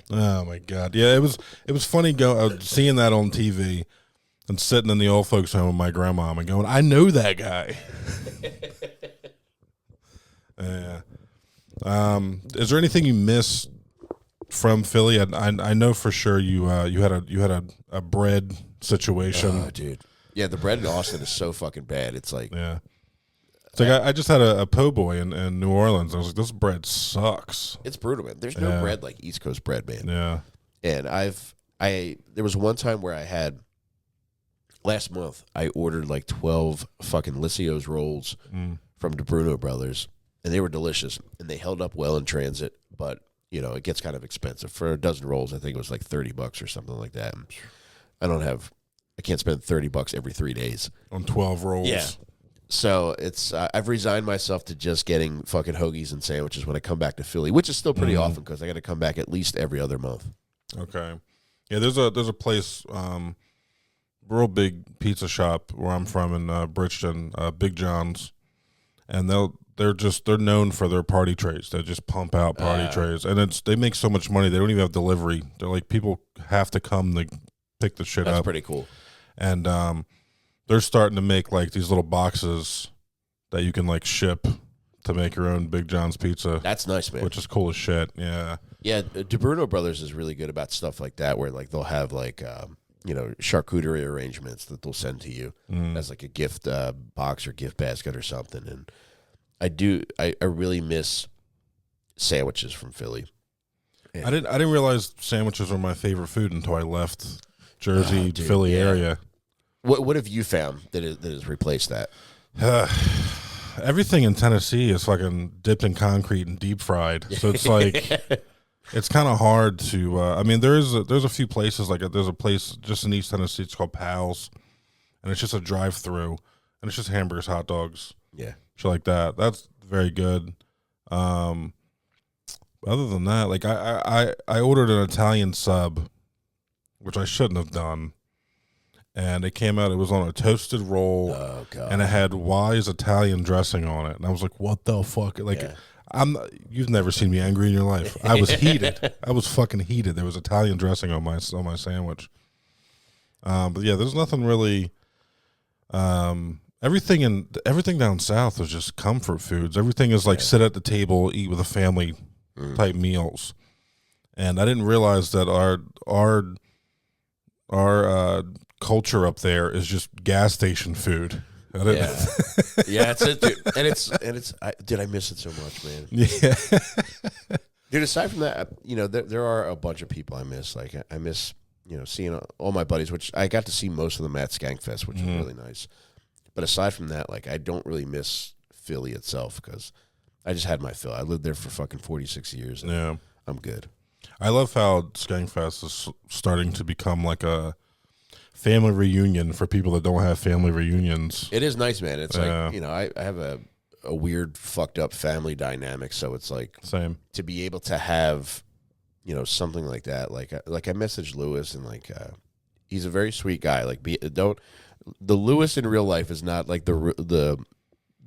Oh my god. Yeah, it was funny seeing that on TV and sitting in the old folks home with my grandma and going, I know that guy. Yeah. Is there anything you miss from Philly? I know for sure you had a bread situation. Oh, dude. Yeah, the bread in Austin is so fucking bad. It's like, yeah. It's like I just had a po' boy in New Orleans. I was like, this bread sucks. it's brutal, man. There's no bread like East Coast bread, man. Yeah. And there was one time where I had, last month, I ordered like 12 fucking Lycios rolls from DeBruno Brothers, and they were delicious, and they held up well in transit, but, you know, it gets kind of expensive. For a dozen rolls, I think it was like $30 or something like that. And I can't spend $30 every 3 days. On 12 rolls. Yeah. So it's I've resigned myself to just getting fucking hoagies and sandwiches when I come back to Philly, which is still pretty often because I got to come back at least every other month. Okay. Yeah, there's a place, real big pizza shop where I'm from in Bridgeton, Big John's, and they're known for their party trays. They just pump out party trays, and they make so much money they don't even have delivery. They're like, people have to come to pick the shit up. That's pretty cool. And they're starting to make like these little boxes that you can like ship to make your own Big John's pizza. That's nice, man. Which is cool as shit. Yeah. Yeah, DeBruno Brothers is really good about stuff like that, where like they'll have like charcuterie arrangements that they'll send to you as like a gift box or gift basket or something. And I really miss sandwiches from Philly. And I didn't realize sandwiches were my favorite food until I left Jersey, Philly area. What have you found that has replaced that? Everything in Tennessee is fucking dipped in concrete and deep fried. So it's like it's kind of hard to. I mean, there's a few places like there's a place just in East Tennessee. It's called Pal's, and it's just a drive-through, and it's just hamburgers, hot dogs, shit like that. That's very good. Other than that, like I ordered an Italian sub, which I shouldn't have done. And it came out, it was on a toasted roll, and it had Wise Italian dressing on it. And I was like, what the fuck? Like, you've never seen me angry in your life. I was heated. I was fucking heated. There was Italian dressing on my sandwich. But yeah, there's nothing really, everything down south is just comfort foods. Everything is like sit at the table, eat with a family type meals. And I didn't realize that our culture up there is just gas station food. Yeah, that's it, dude. And it's. I miss it so much, man. Yeah, dude. Aside from that, there are a bunch of people I miss. Like I miss, seeing all my buddies, which I got to see most of them at Skankfest, which was really nice. But aside from that, like I don't really miss Philly itself because I just had my fill. I lived there for fucking 46 years. And I'm good. I love how Skankfest is starting to become like a family reunion for people that don't have family reunions. It is nice, man. It's like, I have a weird fucked up family dynamic, so it's like same to be able to have, something like that. Like I messaged Lewis, and like he's a very sweet guy. Like the Lewis in real life is not like the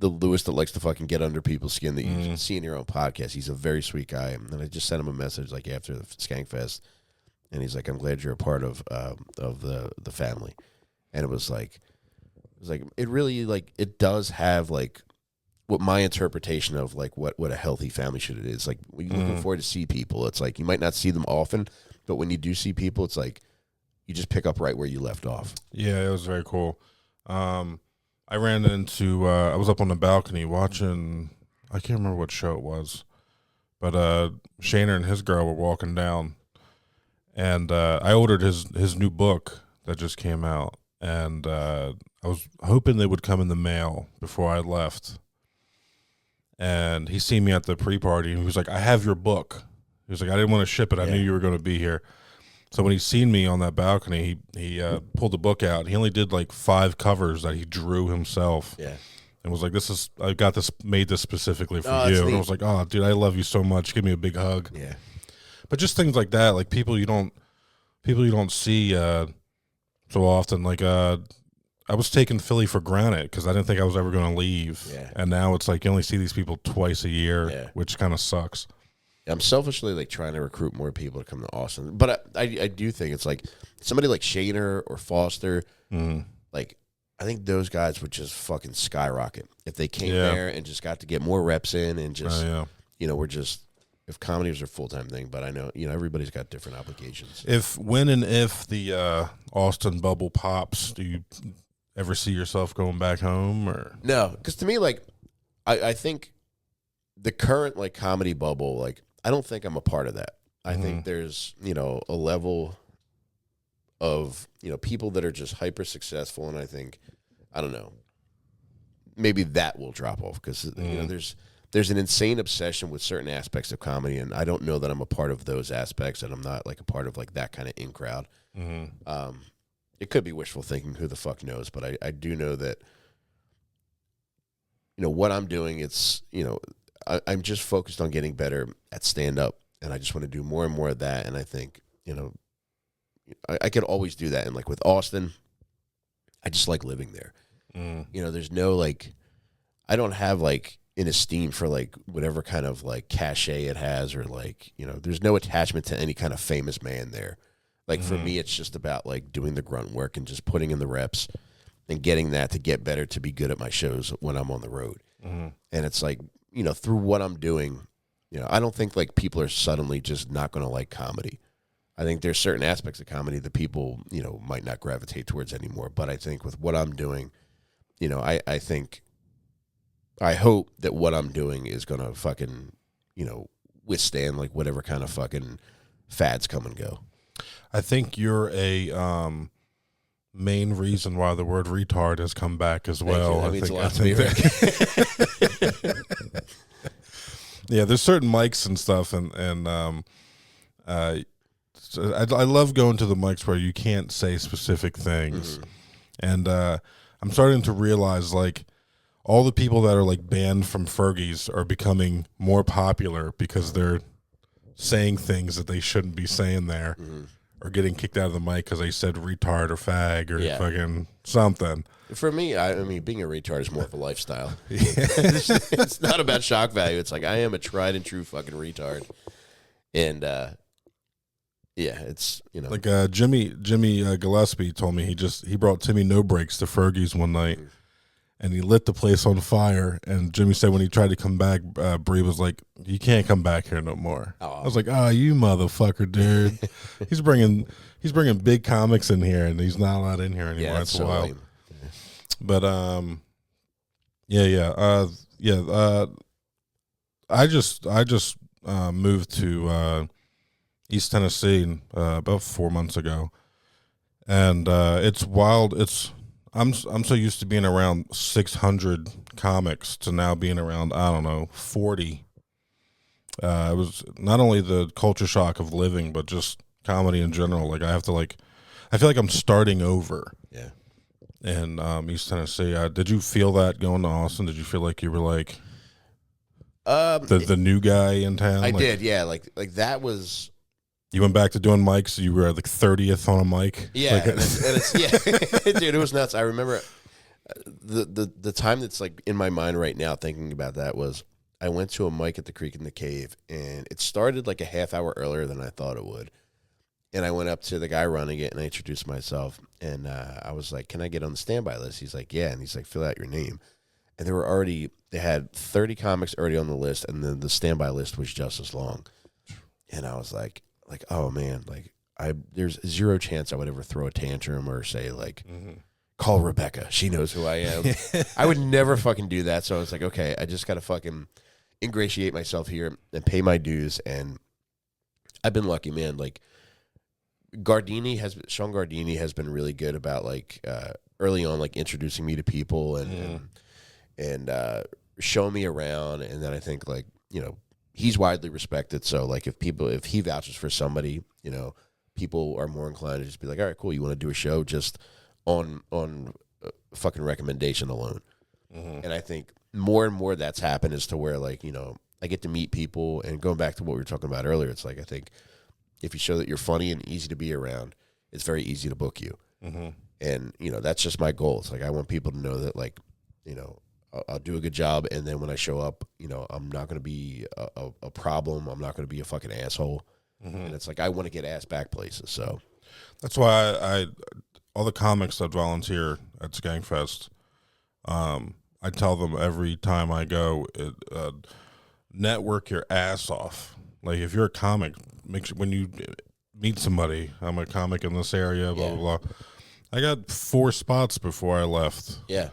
Lewis that likes to fucking get under people's skin that you see in your own podcast. He's a very sweet guy. And then I just sent him a message like after the Skankfest. And he's like, I'm glad you're a part of the family. And it was like it really like it does have like what my interpretation of like what a healthy family should is. Like when you're looking forward to see people, it's like you might not see them often, but when you do see people, it's like you just pick up right where you left off. Yeah, it was very cool. I ran into I was up on the balcony watching, I can't remember what show it was, but Shayner and his girl were walking down. And I ordered his new book that just came out, and I was hoping they would come in the mail before I left. And he seen me at the pre-party, and he was like, I have your book. He was like, I didn't want to ship it. I knew you were going to be here. So when he seen me on that balcony, he pulled the book out. He only did like 5 covers that he drew himself. Yeah. And was like, I got this, made this specifically for you. And I was like, oh, dude, I love you so much. Give me a big hug. Yeah. But just things like that, like people you don't see so often. Like I was taking Philly for granted because I didn't think I was ever going to leave. Yeah. And now it's like you only see these people twice a year, Yeah. which kind of sucks. I'm selfishly like trying to recruit more people to come to Austin, but I do think it's like somebody like Shaner or Foster, like I think those guys would just fucking skyrocket if they came there and just got to get more reps in and just we're just if comedy was a full-time thing, but I know everybody's got different obligations. When and if the Austin bubble pops, do you ever see yourself going back home or no? Because to me, like I think the current like comedy bubble, like I don't think I'm a part of that. I think there's, a level of, people that are just hyper successful. And I think, I don't know, maybe that will drop off because, there's an insane obsession with certain aspects of comedy. And I don't know that I'm a part of those aspects and I'm not like a part of like that kind of in crowd. It could be wishful thinking. Who the fuck knows? But I do know that, what I'm doing, it's, I'm just focused on getting better at stand-up, and I just want to do more and more of that. And I think, I could always do that. And like with Austin, I just like living there. There's no like, I don't have like an esteem for like whatever kind of like cachet it has, or like, there's no attachment to any kind of famous man there. Like for me, it's just about like doing the grunt work and just putting in the reps and getting that to get better, to be good at my shows when I'm on the road. And it's like, through what I'm doing, I don't think like people are suddenly just not going to like comedy. I think there's certain aspects of comedy that people, might not gravitate towards anymore. But I think with what I'm doing, I think, I hope that what I'm doing is going to fucking, withstand like whatever kind of fucking fads come and go. I think you're a main reason why the word retard has come back as well. That means a lot to me, Rick. Yeah, there's certain mics and stuff, and I love going to the mics where you can't say specific things, and I'm starting to realize like all the people that are like banned from Fergie's are becoming more popular because they're saying things that they shouldn't be saying there. Or getting kicked out of the mic because they said retard or fag or fucking something. For me, I mean, being a retard is more of a lifestyle. It's not about shock value. It's like I am a tried and true fucking retard, and it's like Jimmy Gillespie told me he brought Timmy No Breaks to Fergie's one night. And he lit the place on fire. And Jimmy said when he tried to come back, Bree was like, "You can't come back here no more." I was like, "Oh, you motherfucker, dude! he's bringing big comics in here, and he's not allowed in here anymore. Yeah, it's so wild." lame. But I just moved to East Tennessee about 4 months ago, and it's wild. I'm so used to being around 600 comics to now being around, I don't know, 40. It was not only the culture shock of living, but just comedy in general. Like I feel like I'm starting over. Yeah. In East Tennessee. Did you feel that going to Austin? Did you feel like you were like the new guy in town? I did, yeah. Like that was. You went back to doing mics. You were like 30th on a mic. Yeah, and it's dude, it was nuts. I remember the time that's like in my mind right now, thinking about that, was I went to a mic at the Creek in the Cave, and it started like a half hour earlier than I thought it would. And I went up to the guy running it, and I introduced myself, and I was like, "Can I get on the standby list?" He's like, "Yeah," and he's like, "Fill out your name." And they had 30 comics already on the list, and then the standby list was just as long. And I was like, oh man, like there's zero chance I would ever throw a tantrum or say like, call Rebecca, she knows who I am. I would never fucking do that. So I was like, okay, I just got to fucking ingratiate myself here and pay my dues. And I've been lucky, man. Like Sean Gardini has been really good about like early on, like introducing me to people and showing me around. And then I think like, he's widely respected. So like if he vouches for somebody, people are more inclined to just be like, all right, cool. You want to do a show just on fucking recommendation alone. And I think more and more that's happened, as to where like, I get to meet people, and going back to what we were talking about earlier, it's like, I think if you show that you're funny and easy to be around, it's very easy to book you. And, you know, that's just my goal. It's like, I want people to know that, like, you know, I'll do a good job. And then when I show up, you know, I'm not going to be a problem. I'm not going to be a fucking asshole. And it's like, I want to get asked back places. So that's why I all the comics that volunteer at Skankfest, I tell them every time I go, network your ass off. Like, if you're a comic, make sure when you meet somebody, I'm a comic in this area, blah, blah, blah. I got 4 spots before I left. Yeah.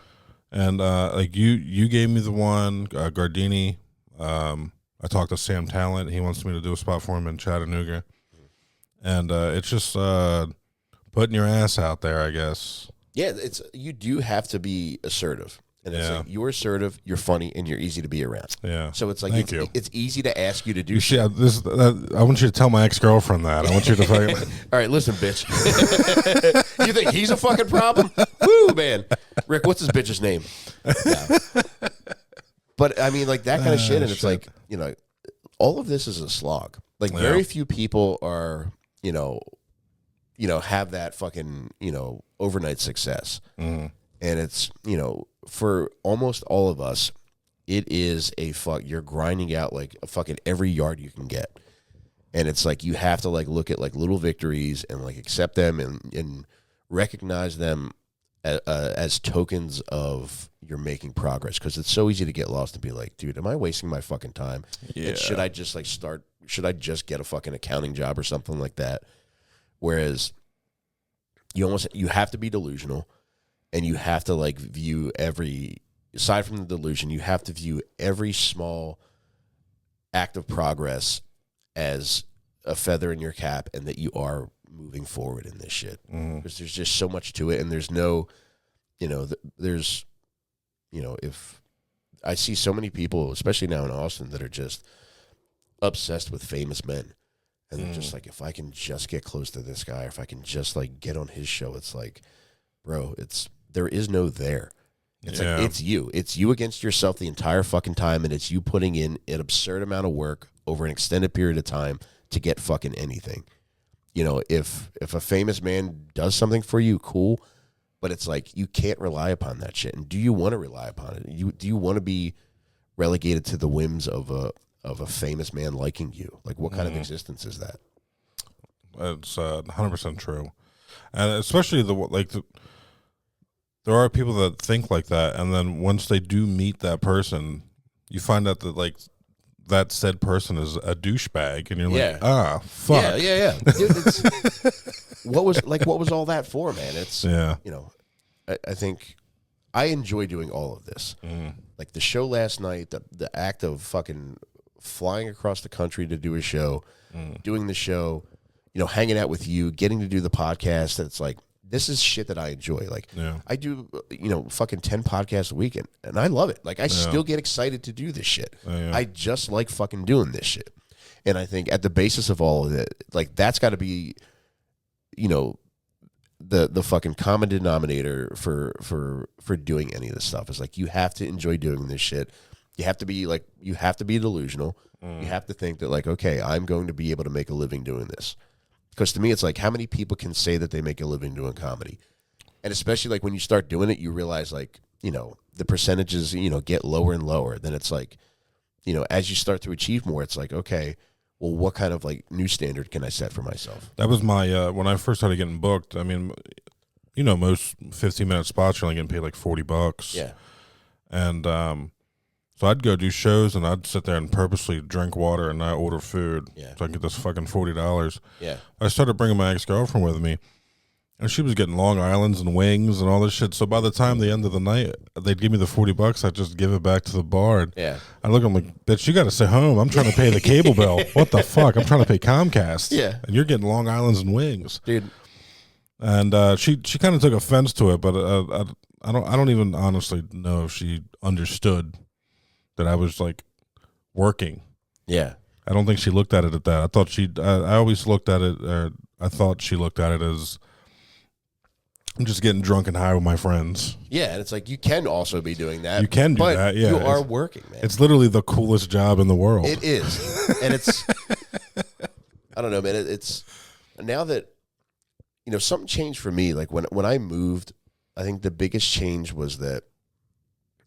And like you gave me the one, Gardini. I talked to Sam Talent. He wants me to do a spot for him in Chattanooga. And it's just putting your ass out there, I guess. Yeah, you do have to be assertive. And it's like, you're assertive, you're funny, and you're easy to be around. Yeah. So it's like, it's easy to ask you to do shit. I want you to tell my ex-girlfriend that. I want you to fucking... All right, listen, bitch. You think he's a fucking problem? Woo, man. Rick, what's his bitch's name? Yeah. But, I mean, like, that kind of shit, and it's like, you know, all of this is a slog. Like, very few people are, you know, have that fucking, you know, overnight success. And it's, you know, for almost all of us, it is you're grinding out like a fucking every yard you can get. And it's like, you have to like look at like little victories and like accept them and recognize them as tokens of you're making progress. Cause it's so easy to get lost and be like, dude, am I wasting my fucking time? Yeah. And should I just get a fucking accounting job or something like that? Whereas you have to be delusional. And you have to like view aside from the delusion, you have to view every small act of progress as a feather in your cap, and that you are moving forward in this shit. Because there's just so much to it, and there's no, you know, if I see so many people, especially now in Austin, that are just obsessed with famous men, and they're just like, if I can just get close to this guy, or if I can just like get on his show, it's like, bro, there is no there. It's like, it's you against yourself the entire fucking time, and it's you putting in an absurd amount of work over an extended period of time to get fucking anything. You know, if a famous man does something for you, cool, but it's like, you can't rely upon that shit. And do you want to rely upon it? Do you want to be relegated to the whims of a famous man liking you? Like, what kind of existence is that? It's 100% true. And especially there are people that think like that, and then once they do meet that person, you find out that like that said person is a douchebag, and you're like, fuck. Yeah. Dude, what was all that for, man? It's you know, I think I enjoy doing all of this. Like the show last night, the act of fucking flying across the country to do a show, doing the show, you know, hanging out with you, getting to do the podcast. That's like, this is shit that I enjoy. Like, I do, you know, fucking 10 podcasts a week, and I love it. Like, I still get excited to do this shit. I just like fucking doing this shit. And I think at the basis of all of it, like, that's got to be, you know, the fucking common denominator for doing any of this stuff. Is like, you have to enjoy doing this shit. You have to be delusional. You have to think that like, okay, I'm going to be able to make a living doing this. Because to me, it's like, how many people can say that they make a living doing comedy? And especially like when you start doing it, you realize like, you know, the percentages, you know, get lower and lower. Then it's like, you know, as you start to achieve more, it's like, okay, well, what kind of like new standard can I set for myself? That was my, when I first started getting booked, I mean, you know, most 15-minute spots are only getting paid like $40. Yeah. And so I'd go do shows, and I'd sit there and purposely drink water and not order food so I could get this fucking $40. Yeah. I started bringing my ex-girlfriend with me, and she was getting Long Islands and wings and all this shit. So by the time the end of the night, they'd give me the $40. I'd just give it back to the bar. Yeah. I look at them like, bitch, you got to stay home. I'm trying to pay the cable bill. What the fuck? I'm trying to pay Comcast. Yeah. And you're getting Long Islands and wings. Dude. And she kind of took offense to it, but I don't even honestly know if she understood that I was like working. Yeah. I don't think she looked at it at that. I always looked at it, or I thought she looked at it as, I'm just getting drunk and high with my friends. Yeah, and it's like, you can also be doing that. You can do that, yeah. You are working, man. It's literally the coolest job in the world. It is. And it's, I I don't know, man. It's now that, something changed for me. Like when I moved, I think the biggest change was that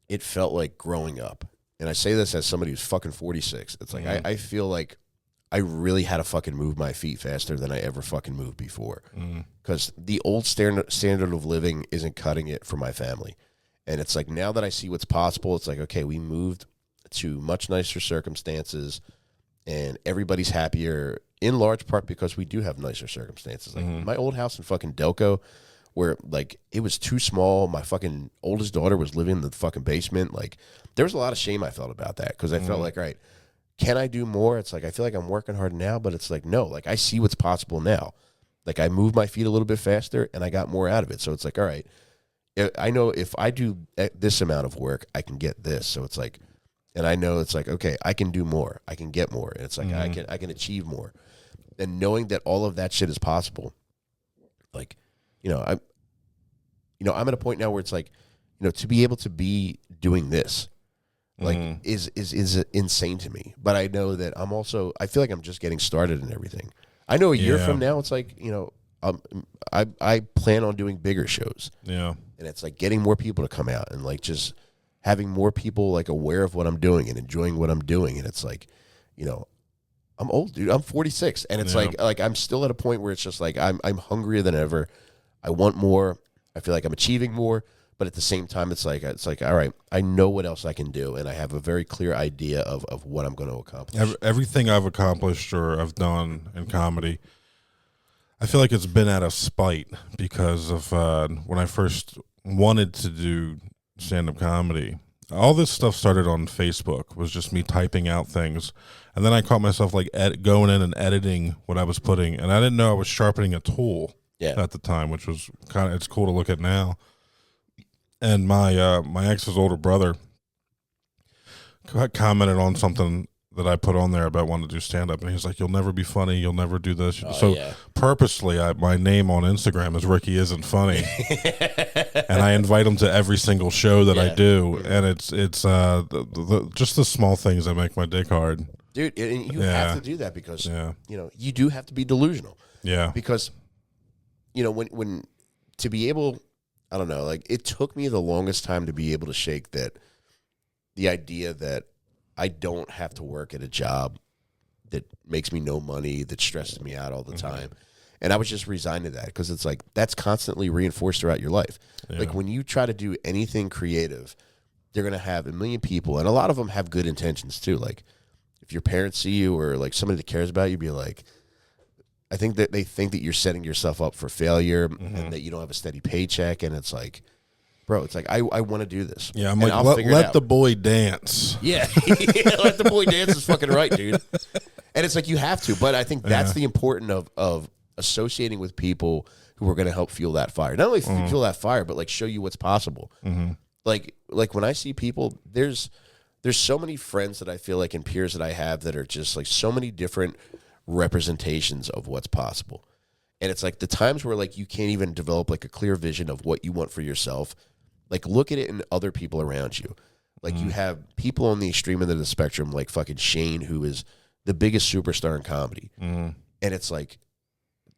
it felt like growing up. And I say this as somebody who's fucking 46. It's like, I feel like I really had to fucking move my feet faster than I ever fucking moved before. Because the old standard of living isn't cutting it for my family. And it's like, now that I see what's possible, it's like, okay, we moved to much nicer circumstances and everybody's happier in large part because we do have nicer circumstances. Like my old house in fucking Delco, where like it was too small. My fucking oldest daughter was living in the fucking basement. Like there was a lot of shame I felt about that because I felt like, all right, can I do more? It's like I feel like I'm working hard now, but it's like, no, like I see what's possible now. Like I moved my feet a little bit faster and I got more out of it. So it's like, all right, I know if I do this amount of work, I can get this. So it's like, and I know it's like, okay, I can do more. I can get more. And it's like, I can achieve more. And knowing that all of that shit is possible, like, I'm at a point now where it's like, to be able to be doing this, like, is insane to me. But I know that I feel like I'm just getting started in everything. I know a year from now, it's like, I plan on doing bigger shows. Yeah. And it's like getting more people to come out and like just having more people like aware of what I'm doing and enjoying what I'm doing. And it's like, I'm old, dude. I'm 46. And it's like I'm still at a point where it's just like I'm hungrier than ever. I want more. I feel like I'm achieving more. But at the same time, it's like all right, I know what else I can do, and I have a very clear idea of what I'm going to accomplish. Everything I've accomplished or I've done in comedy, I feel like it's been out of spite because of when I first wanted to do stand-up comedy. All this stuff started on Facebook, was just me typing out things. And then I caught myself like going in and editing what I was putting. And I didn't know I was sharpening a tool at the time, which was it's cool to look at now. And my ex's older brother commented on something that I put on there about wanting to do stand-up. And he's like, you'll never be funny. You'll never do this. Purposely, my name on Instagram is Ricky Isn't Funny. And I invite him to every single show that I do. And it's just the small things that make my dick hard. Dude, and you have to do that because, you do have to be delusional. Yeah. Because, when to be able, I don't know, like it took me the longest time to be able to shake the idea that I don't have to work at a job that makes me no money, that stresses me out all the time. And I was just resigned to that because it's like that's constantly reinforced throughout your life. Yeah. Like when you try to do anything creative, they're going to have a million people, and a lot of them have good intentions too. Like if your parents see you or like somebody that cares about you, be like, I think that they think that you're setting yourself up for failure and that you don't have a steady paycheck. And it's like, bro, it's like, I want to do this. Yeah, I'm like, let the boy dance. Yeah, let the boy dance is fucking right, dude. And it's like, you have to. But I think that's the importance of associating with people who are going to help fuel that fire. Not only fuel that fire, but like show you what's possible. Like when I see people, there's so many friends that I feel like and peers that I have that are just like so many different representations of what's possible. And it's like the times where like you can't even develop like a clear vision of what you want for yourself. Like look at it in other people around you. Like you have people on the extreme end of the spectrum, like fucking Shane, who is the biggest superstar in comedy. And it's like,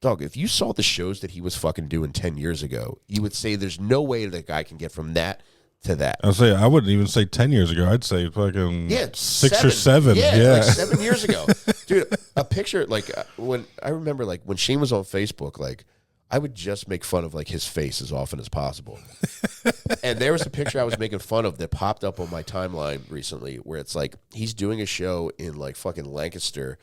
dog, if you saw the shows that he was fucking doing 10 years ago, you would say there's no way that guy can get from that to that. I wouldn't even say 10 years ago. I'd say fucking 6 or 7. Yeah, like 7 years ago. Dude, a picture, like when I remember like when Shane was on Facebook, like I would just make fun of like his face as often as possible. And there was a picture I was making fun of that popped up on my timeline recently where it's like he's doing a show in like fucking Lancaster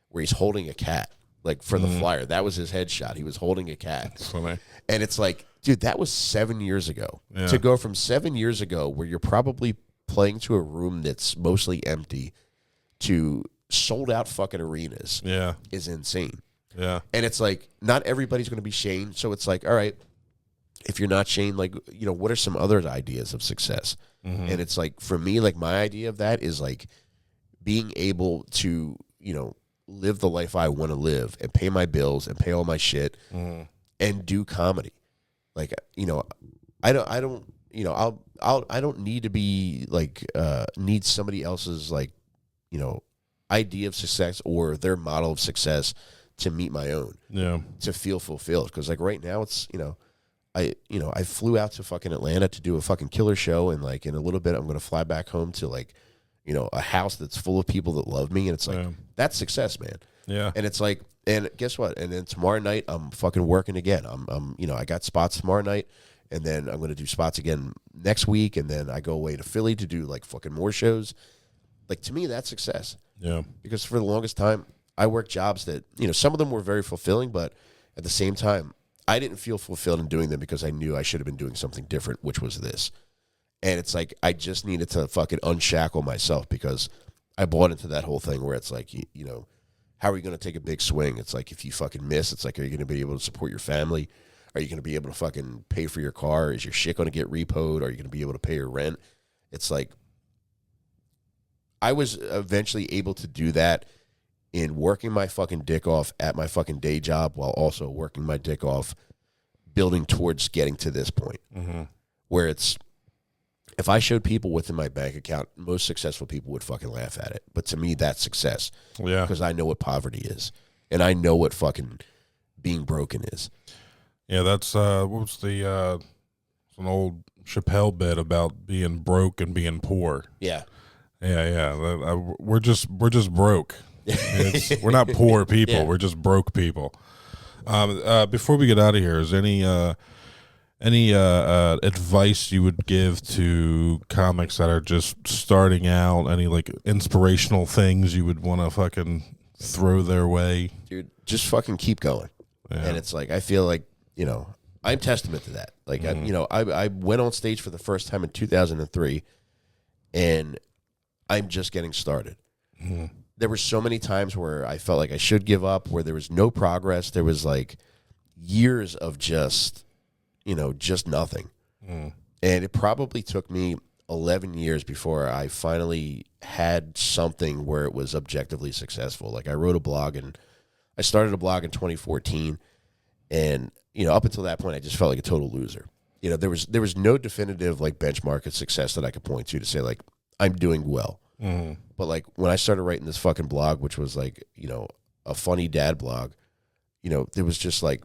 where he's holding a cat, like for the flyer. That was his headshot. He was holding a cat. That's funny. And it's like, dude, that was 7 years ago. Yeah. To go from 7 years ago where you're probably playing to a room that's mostly empty to sold out fucking arenas is insane. Yeah. And it's like, not everybody's going to be Shane. So it's like, all right, if you're not Shane, like, what are some other ideas of success? And it's like, for me, like my idea of that is like being able to, live the life I want to live and pay my bills and pay all my shit and do comedy. Like, I don't need to be like, need somebody else's like, idea of success or their model of success to meet my own, to feel fulfilled. Because like right now, it's I flew out to fucking Atlanta to do a fucking killer show, and like in a little bit, I'm gonna fly back home to like a house that's full of people that love me, and it's like that's success, man. Yeah, and it's like, and guess what? And then tomorrow night, I'm fucking working again. I'm I got spots tomorrow night. And then I'm going to do spots again next week. And then I go away to Philly to do like fucking more shows. Like to me, that's success. Yeah. Because for the longest time, I worked jobs that, some of them were very fulfilling, but at the same time, I didn't feel fulfilled in doing them because I knew I should have been doing something different, which was this. And it's like, I just needed to fucking unshackle myself because I bought into that whole thing where it's like, how are you going to take a big swing? It's like, if you fucking miss, it's like, are you going to be able to support your family? Are you going to be able to fucking pay for your car? Is your shit going to get repoed? Are you going to be able to pay your rent? It's like, I was eventually able to do that in working my fucking dick off at my fucking day job while also working my dick off building towards getting to this point. Where it's, if I showed people what's in my bank account, most successful people would fucking laugh at it. But to me, that's success. Yeah. Because I know what poverty is. And I know what fucking being broken is. Yeah, that's what was the an old Chappelle bit about being broke and being poor. Yeah. We're just broke. We're not poor people. Yeah. We're just broke people. Before we get out of here, is any advice you would give to comics that are just starting out? Any like inspirational things you would want to fucking throw their way? Dude, just fucking keep going. Yeah. And it's like, I feel like, I'm testament to that. Like, I went on stage for the first time in 2003, and I'm just getting started. There were so many times where I felt like I should give up, where there was no progress. There was like years of just nothing. And it probably took me 11 years before I finally had something where it was objectively successful. Like I wrote a blog, and I started a blog in 2014, and up until that point, I just felt like a total loser. There was no definitive like benchmark of success that I could point to say like I'm doing well. But like when I started writing this fucking blog, which was like a funny dad blog, there was just like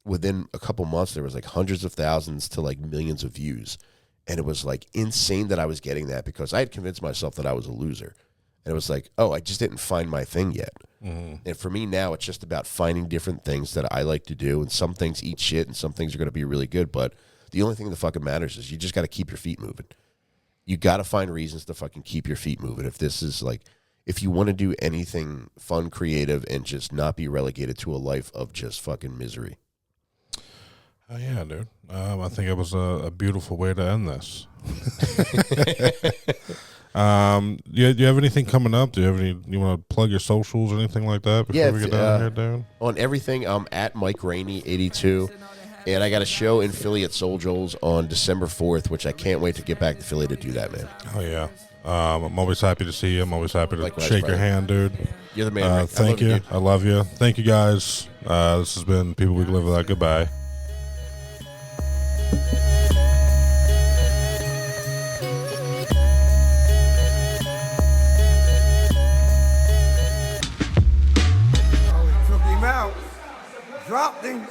within a couple months there was like hundreds of thousands to like millions of views, and it was like insane that I was getting that because I had convinced myself that I was a loser, and it was like, oh, I just didn't find my thing yet. And for me now, it's just about finding different things that I like to do. And some things eat shit and some things are going to be really good. But the only thing that fucking matters is you just got to keep your feet moving. You got to find reasons to fucking keep your feet moving. If this is like, if you want to do anything fun, creative, and just not be relegated to a life of just fucking misery. Oh, yeah, dude. I think it was a beautiful way to end this. Do you have anything coming up? Do you have you want to plug your socials or anything like that before we get down here, dude? On everything, I'm at Mike Rainey 82, and I got a show in Philly at Soul Joel's on December 4th, which I can't wait to get back to Philly to do that, man. Oh yeah, I'm always happy to see you. I'm always happy to shake your hand, dude. You're the man. Thank you. I love you. Thank you, guys. This has been People We Can Live Without. Goodbye. Dropped him.